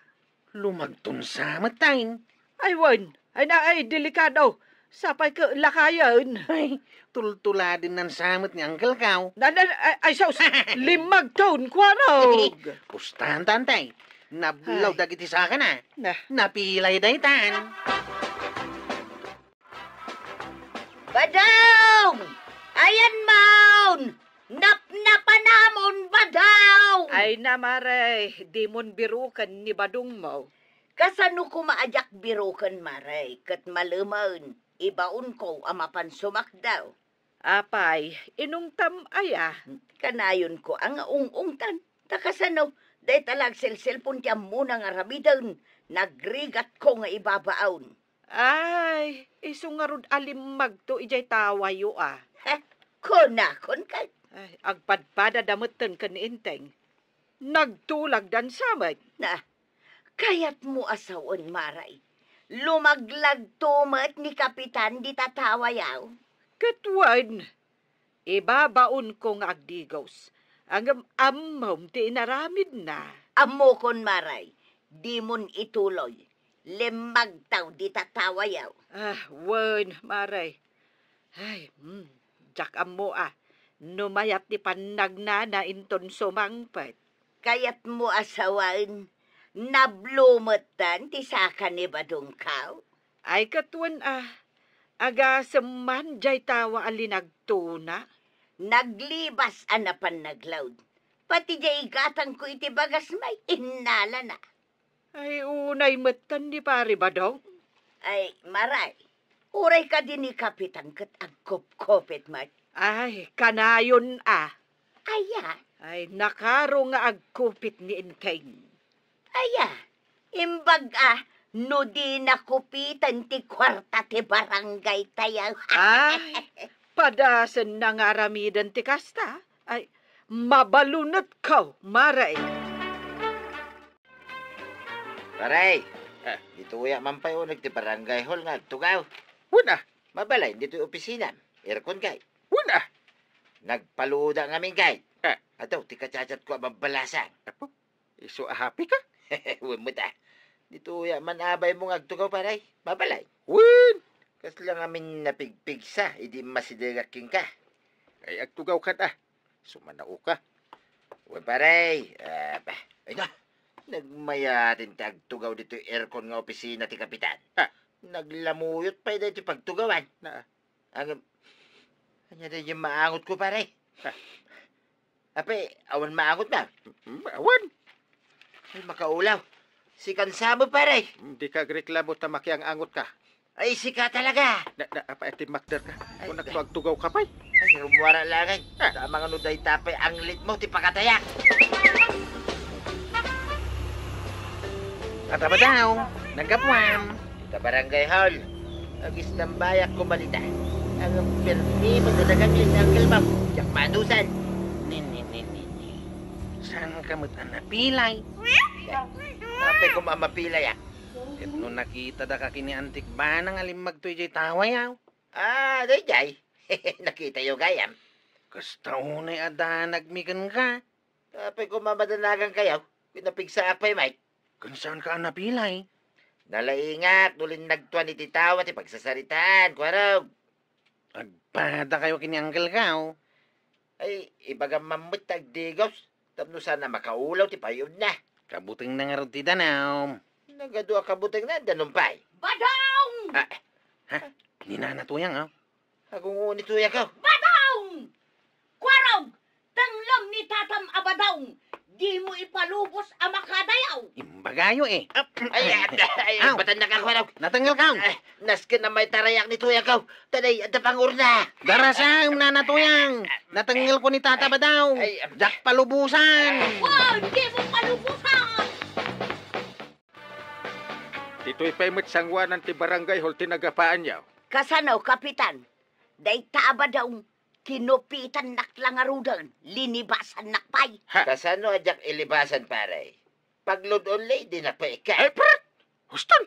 Lumagtun sa matain. Ay wen, ay na ay delikado. Sapay ka lakayan. Ay, tultula din ng samot ni Uncle Kaw. Ay sos, 5 taon, Kwarog. Pustahan tantay. Nablaw Ay. dagiti sa akin ah. Na, Napilay daytan. Badong! Ayan, maun! Napanamon, Badong! ay namare, di mon birukan ni badong mo. Kasano ko maajak birukan, Maray, kat maluman, ibaon ko amapan sumakdaw. Apay, inungtam aya. Kanayon ko ang ungungtan. Takasano, day talag selselpon tiyan muna nga ramidan. Nagrigat ko nga ibabaaon. Ay, iso nga rod alimag to ijay tawayo ah. Kunakon kay. Ay, agpadpada damutan kan inteng. Nagtulag dan samay. Na, kayat mo asawan, Maray. Lumaglag tumat ni Kapitan di tatawayaw. Katwan, ibabaon ko nga agdigos. Ang amom ti inaramid na. Amo kon, Maray. Di mon ituloy. 5 taw di tatawayaw. Ah, wen, maray. Ay, jak amo ah. Numayat ti panagnana inton sumangpet. Kayat mo asawan. Nablumutan ti saka ni Badong Kaw. Ay katwan ah. Aga seman jay tawa alinagtuna. Naglibas anapan naglawd. Pati jay gatang ko iti bagas may inala na. Ay unay metan di pari badong. Ay, Maray, uray ka din ni Kapitan kat agkop-kopit, Mat. Ay, kanayon ah. Aya, Ay, nakaro nga agkupit ni Inteng. aya, imbag no di nakupitan ti kwarta ti barangay tayaw. Ay, padasan na nga ramidan ti kasta. Ay, mabalunot ka, maray. Maray, Ah. dito uya man pa yun, nagti barangay hall nga, tugaw. Wuna, Mabalay, dito yung opisina. Aircon kay. wuna. Nagpaluda nga min kay. Ah. Ato, tikachachat ko mabalasang. Apo, iso happy ka? Huwag mo ta. Dito uya man abay mo nga tugaw paray. Mabalay. Wun! Kas lang amin napigpigsa, hindi masidigaking ka. Ay, agtugaw ka ta. Sumanao ka. Huwag paray. Ay na. Nagmayatin tagtugaw dito yung aircon nga opisina ti kapitan. Ah. Naglamuyot pa dito yung pagtugawan. Na, Ang... Anya na yung maangot ko pare. Ah. Ape, awan maangot na. awan. Ay, makaulaw. Si Kansamo pare. Hindi ka reklamo tamaki ang angot ka. Ay, si ka talaga. Apa iti makder ka? Ay, Kung nagtuag-tugaw ka pa'y. Ay, rumwara langay. Ah. Tama nga no day tapay ang lit mo, ti pakatayak. Ataba daw, nagkapuam. Sa barangay hall. Agis ng bayak ko balita. Ang permi magdadagan yun ng kalmam. Yak manusan. Ni. Saan ka mo't napilay? Ape ko mamapilay ah. Ket no nakita da ka kini antik ba nang alimag to jay tawayaw? Day jay. Nakita yung gayam. Kasta unay ada nagmigan ka. Ape ko mamadanagan kayo. Pinapigsa apay, Mike. Kung saan ka napilay? Nalaingat, nulin nagtuan iti tawa ti pagsasaritaan, kwarog. Agpada kayo kini Uncle Kaw. Ay, ibaga mamut tagdigos. Tapno sana makaulaw ti payod na. Kabuting na nga rin ti Danaw. Nagadua kabutang na, danumpay. Badong! Ninanatuyang ah. Agong unit uya ka. Badong! Kwarog! Tanglam ni Tatam Abadong! Di mo ipalubos ang makadayaw! bagayo eh. Ay, batan na ka, Kwarog. Natanggal ka. Naskin na may tarayak ni Tuyang ka. Tanay, ada pangurna. Darasang nanatuyang. Natanggal ko ni Tata ba daw? Ay, Jak palubusan. Wow, di mo palubusan! Dito'y paimit sangwanan ti barangay hol tinagapaan yaw. Kasano, Kapitan? Day taba daw kinupitan naklangarudan, linibasan nakpay. Kasano ajak ilibasan, pare? Paglod only, di na pa ika. Ay, prat! Huston!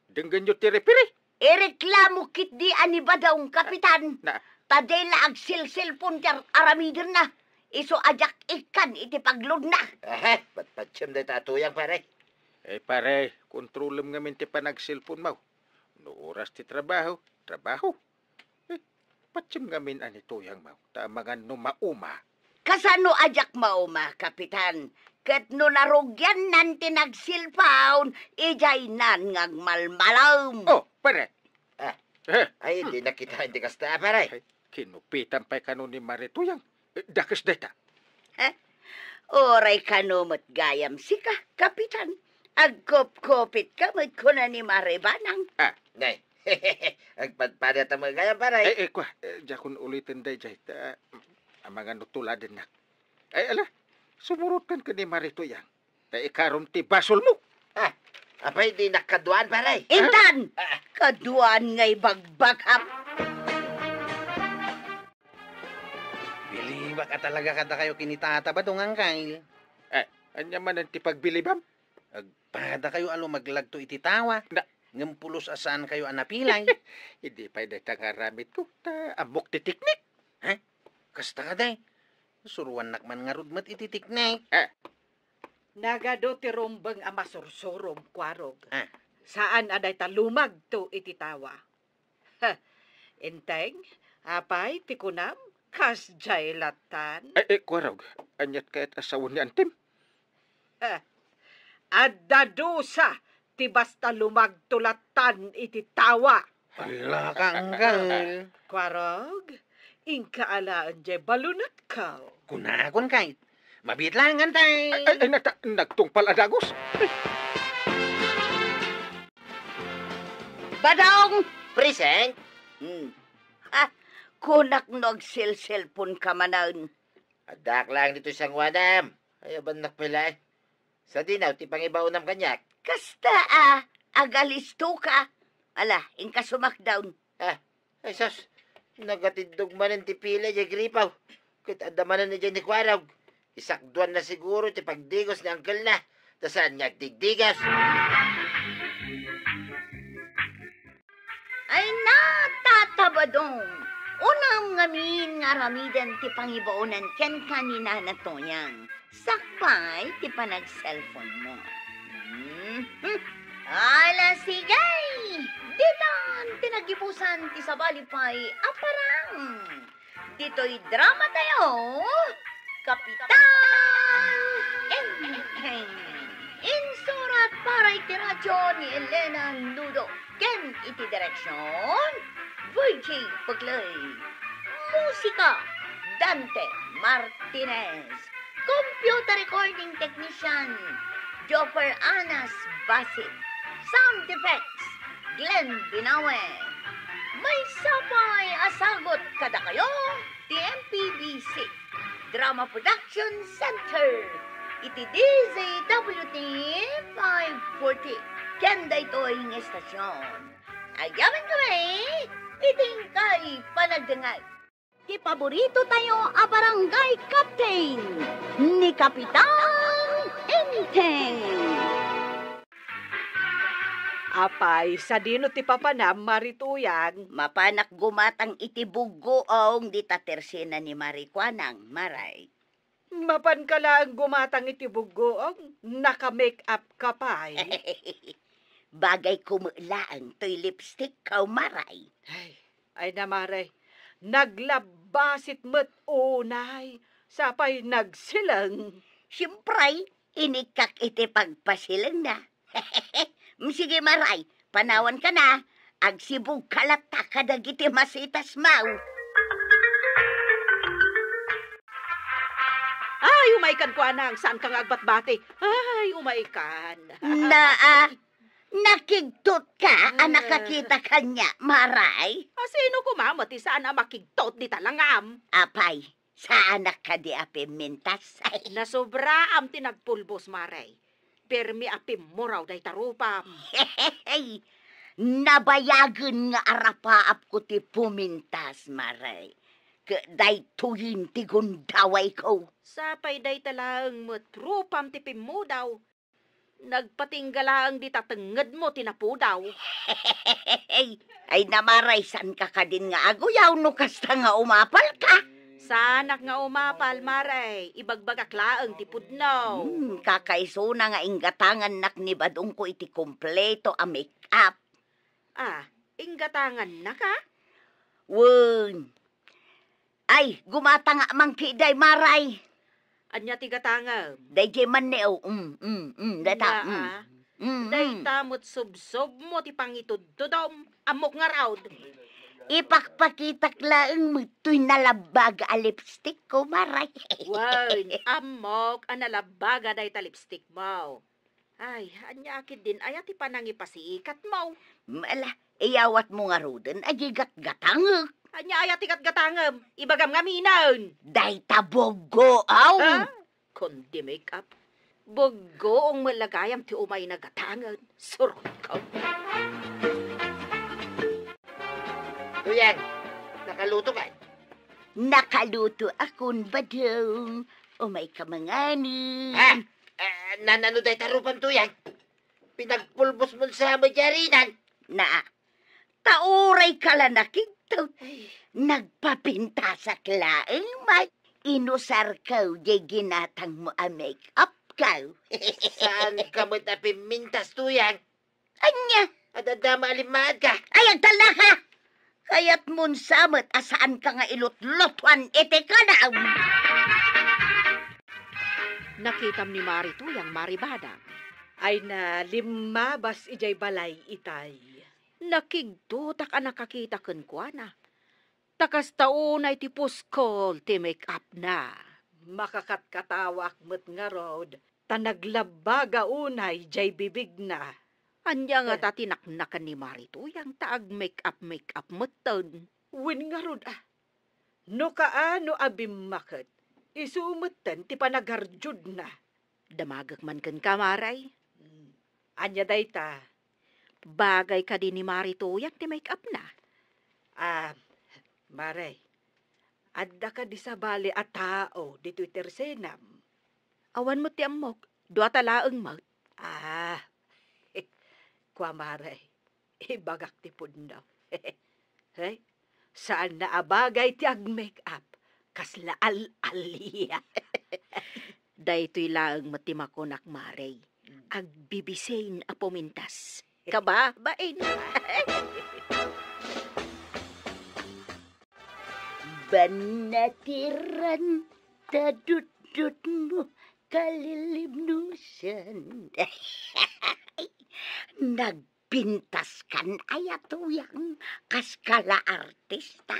Denggan nyo ti repiri. Ireklamo kit di ani ba daw, Kapitan? Na, Tadela ag silsilpon jar aramidin na. Iso ajak ikan iti paglod na. Aha, patpatsam na tatuyang, pare. eh pare, kontrolem ngamin ti panagsilpon mo. No oras ti trabaho. Patsam ngamin ani tuyang mo. Tamangan no mauma. Kasano ajak mauma, Kapitan? Ket no narugyan nan tinagsilpaon, ijay nan ngag malmalam. Oh, pare. Ah. Eh, Ay, di na kita hindi kasta, pare. ay, kinupitan pa'y kanon ni Marituyang. Dakas deta. Oray kanumot gayam sika, Kapitan. Agkop-kopit ka kuna ni Maribanang. Nay, agpadpada ta mga gaya, pare. Kwa, jakon ulitin day jay. Ang mga nutuladen na. Ay, ala, sumurot kan ka ni Marituyang. Ikarom ti basol mo. Apay, di nakaduan, pare. Intan! Ah. Kaduan ngay bagbagap. Biliba ka talaga kada kayo kinitata ba dong angkay? Anya man ang ti pagbilibam. Agpada kayo alo maglagto iti tawa. Na- Ngampulos asaan kayo anapilay. Hindi pa'y deta nga ramit ko. Amok ti tiknik. Kasta ka day. Suruan nakman nga rudmat iti tiknek. Nagado ti rumbeng ama sursurom, Kwarog. Ah. Saan aday talumag to iti tawa? Ha, inteng, apay ti kunam, kas jay latan. Kwarog. Anyat kaya't asawon ni Antim. Ha, addadusa, ti basta lumag tulatan iti tawa. Hala ka angkal. Kwarog, ingkaalaan jay balunat ka. Kunakon kay. Mabit lang antay. Nagtungpal adagos. Badong! Present? Kunak nagsilsilpon ka manan. Adak lang dito siyang wadam. Ay, ban nakpilay. Sa dinaw, ti pangibaon ng kanyak. Kasta agalisto ka. Ala, inka sumakdown. Ay, sus. Nagatidog man ang tipila, di gripaw. Kit adamanan na dyan ni Kwarog. Isakduan na siguro ti pagdigos ni Uncle na. Tasaan niya digdigas. Ay natatabadong. Unang ngamin nga ramidan ti pangibaunan ken kanina na toyang. Sakpay ti panag-cellphone mo. Ala sigay! Ditan tinagipusan ti sabalipay aparang. Dito'y drama tayo. Kapitan Enheng. Insurat para iti radyo ni Elena Nudo. Ken iti direksyon VJ Paglay. Musika Dante Martinez. Computer recording technician Joffer Anas Basit. Sound effects Glenn Binawe. May sapay asagot kada kayo ti MPBC Drama Production Center. Iti DZWT 540. Kenda ito'y ng estasyon. Ayaman kami, iting kay panagdangay. Ti paborito tayo a barangay captain ni Kapitan Enteng. Apay, sa dino ti papanam, Marituyang. Mapanak gumatang iti bugoong di tatersina ni Marikwanang, Maray. Mapan ka lang gumatang iti bugoong, naka-make up ka pa'y. Bagay kumulaan to'y lipstick kaw, Maray. Ay namaray, naglabasit mo't unay, sapay nagsilang. Siyempre, inikak iti pagpasilang na. Sige, Maray, panawan ka na. Agsibog kalata ka dagiti masitas mau. Ay, umaikan ko anang. Saan kang agbat-bati? Ay, umaikan. Nakigtot ka, anak kakita kanya, maray? Sino kumamati saan ang makigtot di talangam? Apay, sa anak ka di api mintas. Ay, Nasobra am tinagpulbos, maray. Permi apim mo raw day tarupam. hey, nabayagan nga arapaap ko ti pumintas, maray. Day tuyin ti gundaway ko. Sapay day talang matrupam tipim mo daw. Nagpatinggalaang di tatenged mo tinapu daw. Ay namaray, san ka ka din nga aguyaw no kasta nga umapal ka. Sanak nga umapal, maray. Ibagbagak laang tipudnaw. Kakaiso na nga inggatangan nak ni Badong ko iti kompleto a make-up. Inggatangan na ka? Wun. Ay, gumata nga mangkiday, maray. Anya tigatanga. Day jay man ni o. Data. Day tamot sub-sub mo ti pangitudtudom. Amok nga raw. Ipakpakitak laang mo to'y nalabag a lipstick ko, maray. Wan, amok analabaga day ta lipstick mo. Ay, anya akid din ayat ti panangipasiikat mo. Mala, iyawat mo nga roden, ajigat-gatang. Anya ayat tikat gatangam. Ibagam nga minan. Day tabogo, aw. Kundi make-up. Bogo ang malagayam ti umay na gatangan. Surot ka. Tuyang, nakaluto ka? Nakaluto akon Badong. Umay ka mangani. Nanano day tarupan, Tuyang? Pinagpulbos mo sa madyarinan. Tauray ka lang nakiktot. Nagpapinta sa klaeng may inusar ka di ginatang mo a make-up ka. Saan ka mo tapimintas, Tuyang? Anya? Adadama alimad ka. Ay, agtala ka! Kaya't mun samot asaan ka nga ilot-lotwan ete ka na. Nakitam ni Mari Tuyang Maribada. Ay na limabas ijay balay itay. Nakigdutak ang nakakita kan kwa na. Takas taon ay tipos kol ti make-up na. Makakatkatawak met nga rod, tanaglabaga unay jay bibig na. Anya nga tatinaknakan ni Mari Tuyang taag make-up meton. Win nga rod No kaano abim maket, isumutan ti panagarjud na. Damagak man kan kamaray. Anya dayta. Bagay ka din ni Mari Tuyang ti make-up na. Maray, adda ka di sa bali a tao di Twitter senam. Awan mo ti amok, dua talaang mo. Kwa Maray, ibagak ti pundaw. Hey, saan na abagay ti ag make-up? Kasla al-aliya. Daytoy laang matimakonak Maray. Agbibisain a pumintas. Kaba, bain. Banatiran tadudut mo kalilibnusan. Nagpintas kan ayatuyang kaskala artista.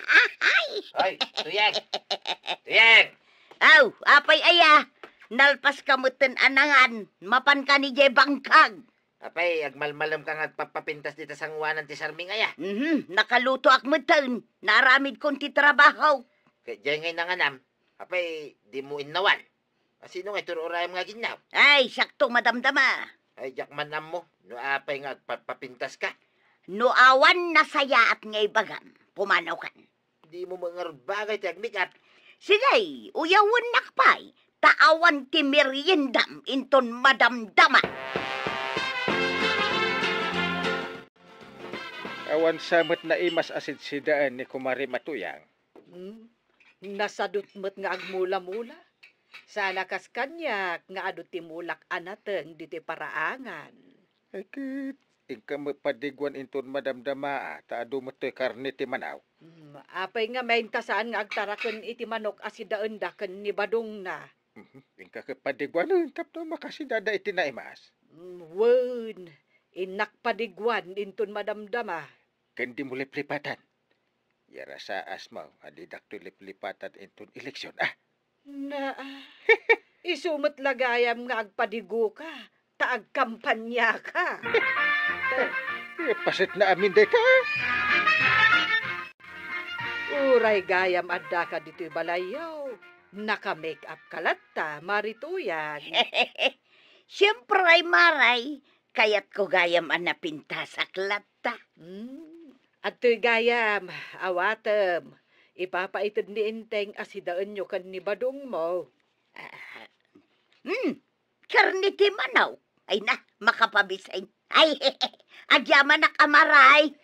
Hoy, Tuyang! Tuyang! Aw, apay aya. Nalpas kamutin anangan. Mapan ka ni Jay Bangkag. Apay, agmalmalam ka nga papapintas dito sa ngwanan ti Sarming aya. Nakaluto ak mutin. Naramid kong ti trabaho. Kaya dyan ngay nanganam, apay, di mo inawan. Sino nga tururayam nga ginaw? Ay, sakto madamdama. Ay, jakman nam mo, no apay nga papapintas ka. No awan na saya at ngay bagam. Pumanaw kan. Di mo mga bagay ti agmikat. Sigay, uyawan nakpay. Taawan ti meriendam inton madamdama. Awan samot na imas asid sidaan ni Kumari Matuyang. Nasadot met nga agmula-mula. Sana kas kanyak nga adu ti mulak anateng di ti paraangan. Ay kit, ingka mapadigwan inton madamdama taado mo to'y karne ti manaw. Apay nga may tasaan nga agtaraken iti manok asidaan daken ni Badong na. Ingka kapadigwan tapno makasidada iti naimas. Wen, inakpadigwan inton madamdama. Kandi mo liplipatan. Yara sa asmaw, adidak to liplipatan inton eleksyon. Isumot lagayam nga agpadigo ka, taag kampanya ka. Pasit na amin day ka. Uray gayam adda ka dito'y balayaw. Naka-make up ka latta, marituyan. Siyempre ay maray, kaya't ko gayam ang napinta sa klata. At to'y gayam, awatem. Ipapaitid ni Inteng asidaan nyo kan ni Badong mo. Karniti manaw. Ay na, makapabisay. Ay, agyaman na kamaray.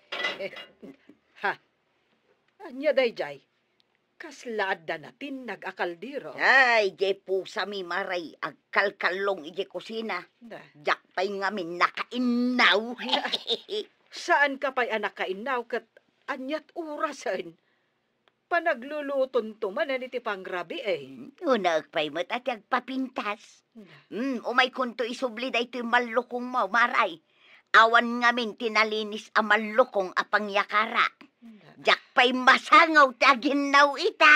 Anya dayjay, kaslaad na natin nag-akaldiro. Ay, jay pusa mi maray, agkalkalong ije kusina. Jak pa'y ngamin nakainaw. Saan ka pa'y anak kainaw kat anyat urasan? Panagluluton tuman iti pangrabi Una agpay mo't at agpapintas. Umay kunto isubli da ito'y malukong mo, maray. Awan ngamin tinalinis ang malukong apang yakara. Jak pa'y masangaw taginaw ita.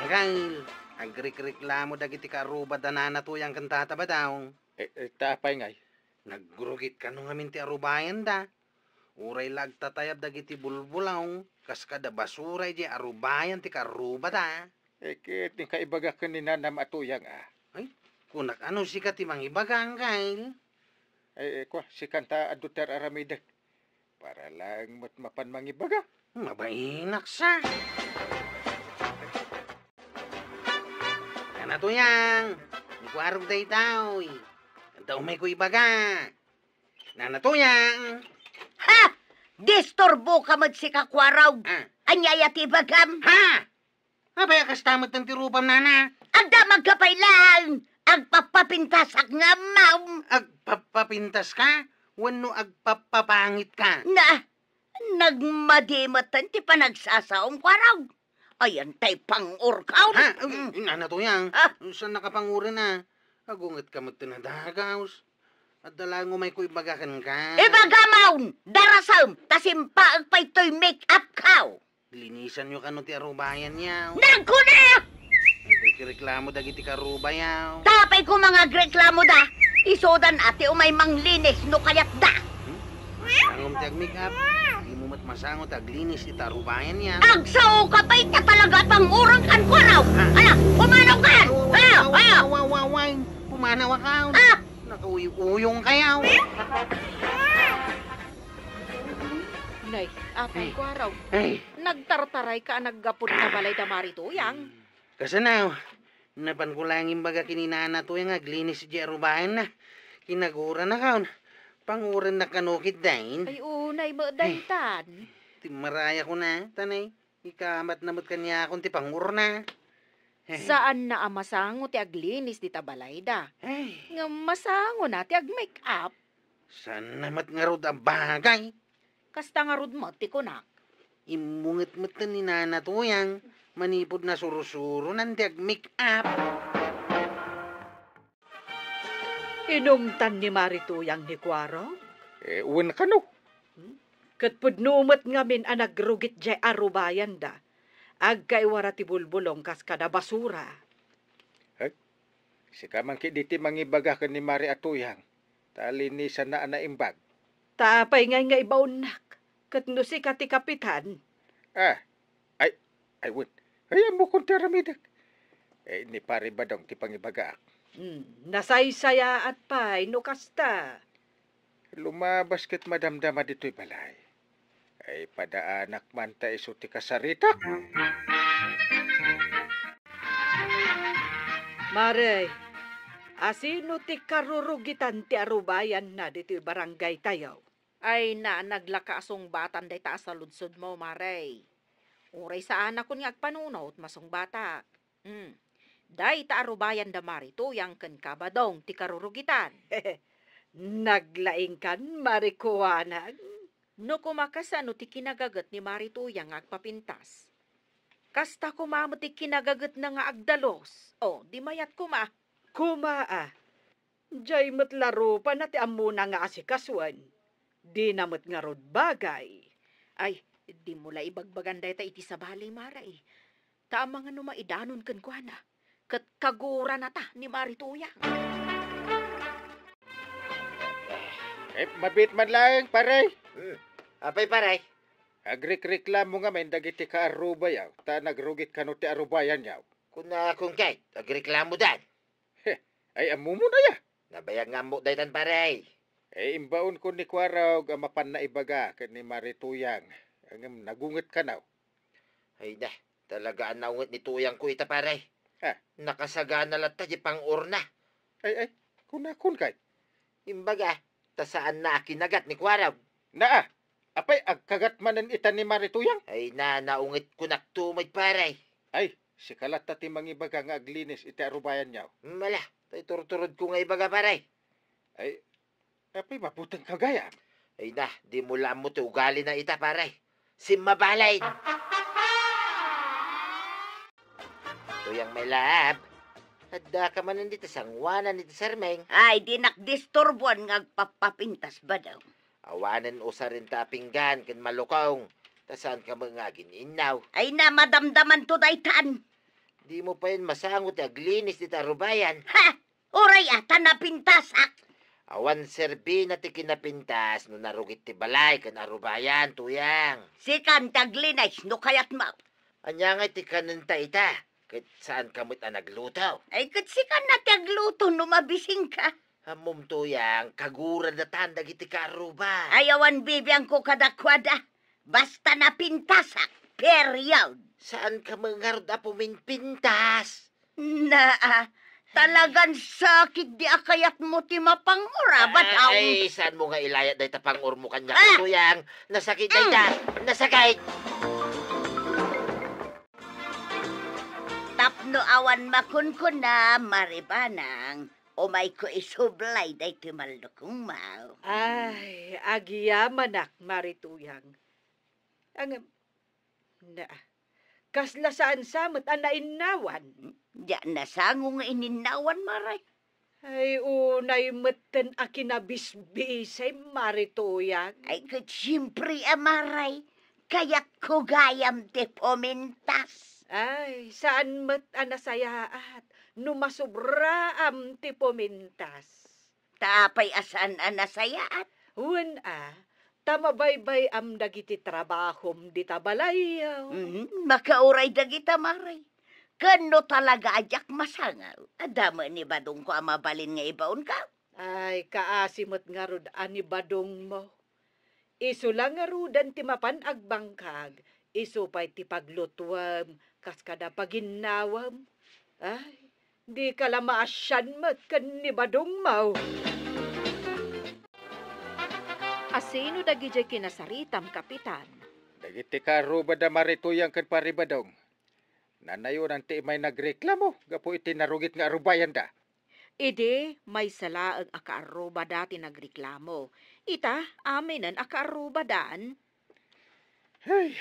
Angkal, agrik-reklamo dagiti karuba danana tuyang kantata ba daw? Tapay ngay. Nagrugit ka nung amin ti arubayan da. Uray lagtatayab dagiti bulbulaw. Kas kada basuray di arubayan ti karuba da. Kit ni kaibaga ka ni nanam atuyang Kunak ano si ka ti mangibaga angkal? Si kanta aduter aramidak. Para lang matmapan mangibaga. Mabainak sa. Kana tuyang. Ikwarog day tao. Daw may kuibaga. Nanatuyang. Ha! Disturbo ka man si kakwaraw. Anyaya ti bagam. Ha? Abay kastamot ng tirupam nana. Agda magkapay lang. Agpapapintasak nga maum. Agpapapintas ka? Wano agpapapangit ka? Nagmadimatan ti panagsasaong kwaraw. Ayan tay pang-urkaw. Ha? Nanatuyang. Saan nakapanguri na? Agungat ka magtinadagaws. At dalango may kuibagakan ka. Ibagamaun! Darasam! Tasimpa agpay to'y make-up kaw. Linisan nyo kano ti arubayan yaw. Nagkuna! Reklamo dagiti karubayaw. Tapay ko mga reklamo da. Isodan ate umay manglinis no kayat da. Angom ti ag-make-up. Di mo matmasangot aglinis iti arubayan yaw. Agsao ka pa'y ka talaga pang urang kan kwaraw. Ala, pumanaw ka! Wawawawawaway. Pumanaw akaw. Nakauuyong kayaw. Nay, apay ko araw. Ay, Nagtartaray ka naggapod na balay da marituyang. kasanaw. Napan ko lang imbaga kininana to yung aglinis si arubayan na. Kinagura na kaon. Panguran na kanukit dahin. Ay unay mo daytan. Timaraya ko na, tanay. Ikamat namot kanya akong ti pangur na. Saan na ang masango ti aglinis di tabalay da? Ay, Nga masango na ti ag-make up. saan namat nga rod ang bagay? Kasta nga rod mo ti kunak. Imunget-mat na ni nana to yang. Manipod na surusuro ng make up. Inumtan ni Marituyang ni Kwaro. Uwan ka no. Kat pudnumot ngamin ang nagrugit jay arubayan da. Agkay wara ti bulbulong kas kada basura. Si kamang kiditi mangibaga ka ni Mari Atuyang. Talinisan na imbag. Tapay nga ibaunak. Kat no si kati kapitan. Ay wun. Kaya mo kong teramidak. Ni pare ba dong ti pangibaga? Nasaysaya at pay no kasta. Lumabas kat madamdama dito'y balay. Ay padaanak man ta iso ti kasaritak. Mare, asino ti karurugitan ti arubayan na dito barangay tayo? Ay na naglakaasong batan day taas sa ludsod mo, Maray. Uray sa anak ko nga agpanunot, masong bata. Day ta arubayan da marituyang ken kabadong ti karurugitan. Naglaing kan, marikuanag. No kumakasano ti kinagagat ni marituyang agpapintas. Kasta kumamo ti kinagagat na nga agdalos. Di mayat kuma. Kumaa. Diyay matlaro pa na ti amuna nga asikaswan. Di namot nga rod bagay. Ay, di mula ibagbagan day ta iti sa balay, Maray. Tama nga no maidanon kan kuana. Kat kagura na ta ni Marituyang. Mabit man lang, pare. Apay paray. Agrik-reklamo nga men dagiti ka aruba yaw. Ta nagrugit kano ti arubayan yaw. Kuna kung kay, agreklamo dan. Ay amumo na ya. Nabayag nga mo daytan paray. Imbaon ko ni Kwaraw ga mapan na ibaga ken ni Marituyang. Ang nagunget ka naw. Ay na, talaga ang naungot ni tuyang ko ita paray. Ah. Nakasagana lata di pang urna. Ay, kun kay. Imbaga, ta saan na kinagat ni Kwaraw. Naa, apay agkagat manen ita ni Marituyang. Ay na, naungit ko naktumay paray. Ay, si kalata ti mangibaga nga aglinis iti arubayan yaw. Mala, tay turturod ko nga ibaga paray. Ay, apay maputang kagaya. Ay na, di mo lang mo ti ugali na ita paray. Simmabalay. Tuyang may lab. Hadda ka man nandito sangwanan nito Sarmeng. Ay, di nakdisturbuan nga agpapapintas ba daw? Awanan usa rin ta pinggan ken malukong. Tasan ka mga gininaw. Ay na, madamdaman to daytan. Di mo pa yun masangot aglinis dito arubayan. Ha! Uray ata napintasak. Awan serbi na ti kinapintas no narugit ti balay ken arubayan tuyang. Sikan taglinis no kayat mau. Anya nga ti kanenta ita. Ket saan kamot ang naglutaw? Ay katsikan na tagluto no mabising ka. Hamom tuyang kaguran na tanda giti karuba. Ayawan bibiyang ko kadakwada. Basta napintasak. Period. Saan ka mangarod na puminpintas? Talagang sakit di akayat mo ti mapangura. Bataw. Ay, saan mo nga ilayat dahi tapangor mo kanya tuyang? Nasakit dahi ta. Nasakit. Tapno awan makunkun na maribanang. Umay ko isublay dahi ti malukong mau. Ay, agiyaman Marituyang. Ang, kasla saan samot ang nainawan. Diyan na sango nga ininawan maray. Ay, unay meten a kinabisbisay Marituyang. Ay kat siyempre amaray. Kaya't ko gayam ti pumintas. Ay, saan met anasayaat, numasubra am ti pumintas. Tapay asan anasayaat. Wen tamabaybay am dagiti trabahom di tabalayaw. Makauray dagita maray. Kano talaga ajak masangaw. Adama ni badong ko amabalin nga ibaon ka. Ay, kaasimot nga rod ani badong mo. Isu lang nga rudan ti mapan agbangkag. Isu pa'y ti paglutwam, kas kada paginawam. Ay, di ka lamaasyan mat kan ni badong mo. Asino dagijay kinasaritam, Kapitan? Dagiti ka aruba da Marituyang ken paribadong. Nanayon ang ti may nagreklamo. Gapo iti narugit nga arubayan da. Ide, may salaang akaaruba dati nagreklamo. Ita, aminan akaaruba daan. Hey,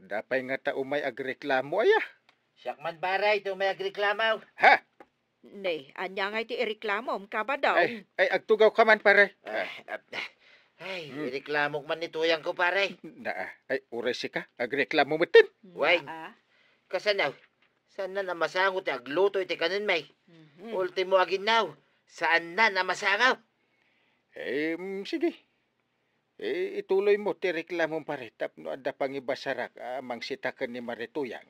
dapay nga tao may agreklamo aya. Siyak man baray ito may agreklamaw. Ha? Ne, anya nga iti ireklamo kabadaw. Ay, agtugaw ka man pare. Ay, ireklamok man ni tuyang ko paray. Ay, uray si ka. Agreklamo mo tin. Way. Kasanaw, saan na namasangot agluto iti kanin may? Ultimo aginaw, saan na namasangaw? Sige. Ituloy mo ti reklamo pare. Tapno ada pangibasarak amang sitakan ni Marituyang.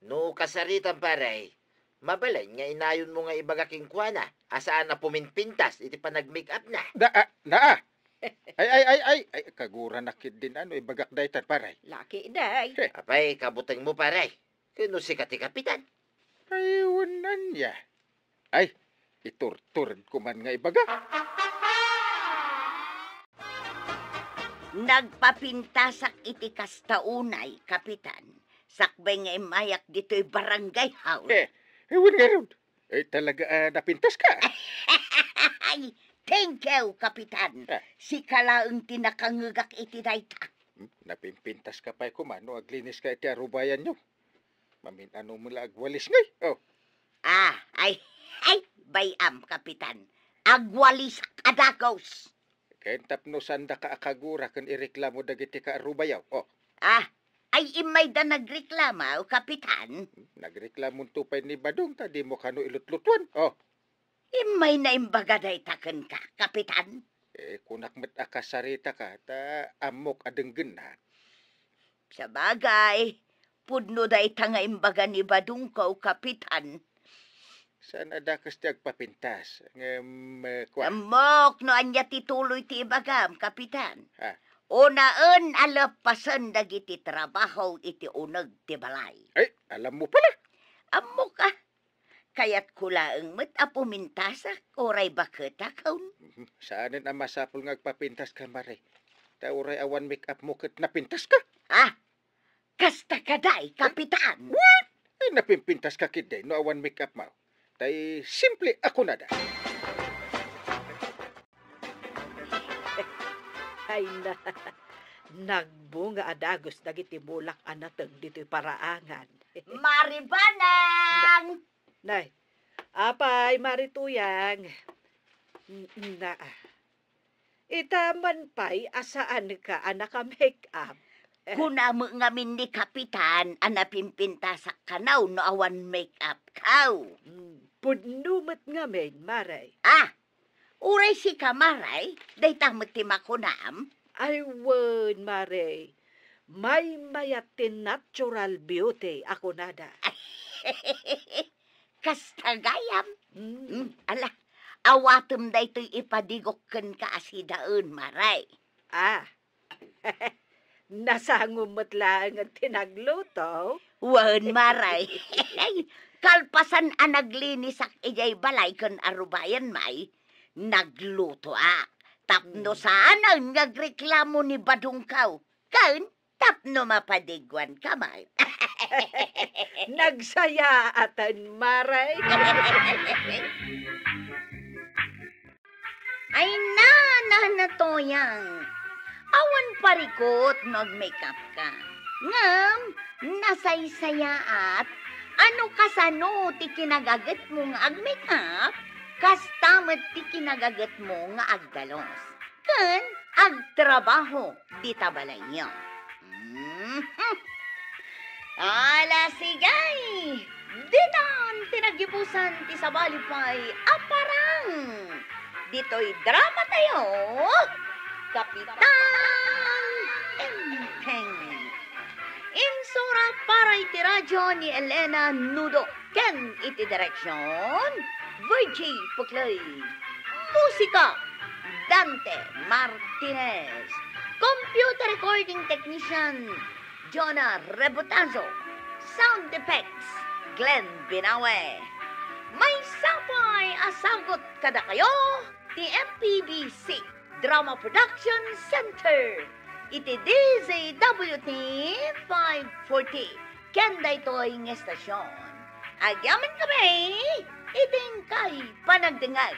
No kasaritan paray, mabalay nga inayon mo nga ibagaking kuana. Asaan na puminpintas, iti pa nag-make up na. Ay, kagura nakit din ibagak daytan paray. Laki day. Apay, kabutang mo paray. Kano si kati kapitan? Ay, wanan niya. Ay, iturturad ko man nga ibagak. Nagpapintasak iti kastaunay, Kapitan. Sakbay nga imayak dito'y barangay house. Ewan nga ron. Talaga napintas ka. Ay, thank you, Kapitan. Si kalaang tinakangagak iti dayta. Napimpintas ka pa'y kumano, aglinis ka iti arubayan nyo. Mamin ano mula agwalis ngay. Ay, bayam, Kapitan. Agwalis kadagos. Kaya tapno sanda ka akagura kan ireklamo dagiti ka arubayaw. ay imay da nagreklama o kapitan. Nagreklamon tupay ni Badong, ta di mo kano ilutlutuan. Oh, Imay na imbaga day taken ka, kapitan. kunak met akasarita ka, ta amok adenggen na. Sa bagay, pudno day tanga imbaga ni Badong ka o kapitan. Saan adakas ti agpapintas? Kwa. Amok no anya tituloy ti ibagam, kapitan. Ha? Unaan alapasan dagiti trabaho iti uneg ti balay. Ay, alam mo pala. Amok ka. Kaya't kulaang met apumintasak oray baketa kaun. Saanin ang masapol nga agpapintas ka, Mare? Ta uray awan make-up mo kat napintas ka. Ah, kasta kaday, kapitan. Ay, napimpintas ka kiday, no awan make-up mo. Tay, simple ako na da. Ay na, nagbunga adagos dagiti bulak anateng dito'y paraangan. Maribanang! Nay, apay marituyang. Na, itaman pa'y asaan ka anak ka make-up. Kunamo ngamin ni kapitan anapimpintasak kanaw no awan make-up kaw. Pudnumet ngamin, maray. Ah, uray si kamaray, day tamot ti makunam. Ay, wen, maray. May mayatin natural beauty ako nada. Kastagayam. Ala, awatem day to'y ipadigokken ka asidaon, maray. Ah, nasangumot lang ang tinagluto. Wen, maray. Kalpasan ang naglinis ak ijay balay kan arubayan may, nagluto ak. Tapno saan ang nagreklamo ni Badong kaw. Kan, tapno mapadigwan kamay. Nagsaya atan, maray. Ay na to yang. Awan parikot nag-makeup ka. Ngam, nasaysaya at ano kasano ti kinagagat mo nga ag-makeup? Kastamat ti kinagagat mo nga agdalos. Kan, agtrabaho, di tabalay niyo. Ala sigay! Ditan tinagipusan ti sabalipay aparang. Dito'y drama tayo. Kapitan Enteng. Insura para iti radyo ni Elena Nudo. Ken iti direksyon Virgie Puclay. Musika Dante Martinez. Computer recording technician Jonah Rebotazo. Sound effects Glenn Binawe. May sapay asagot kada kayo ti MPBC Drama Production Center. Iti DZWT 540. Kenda ito'y ng estasyon. Agyaman kami, iting kay panagdingag.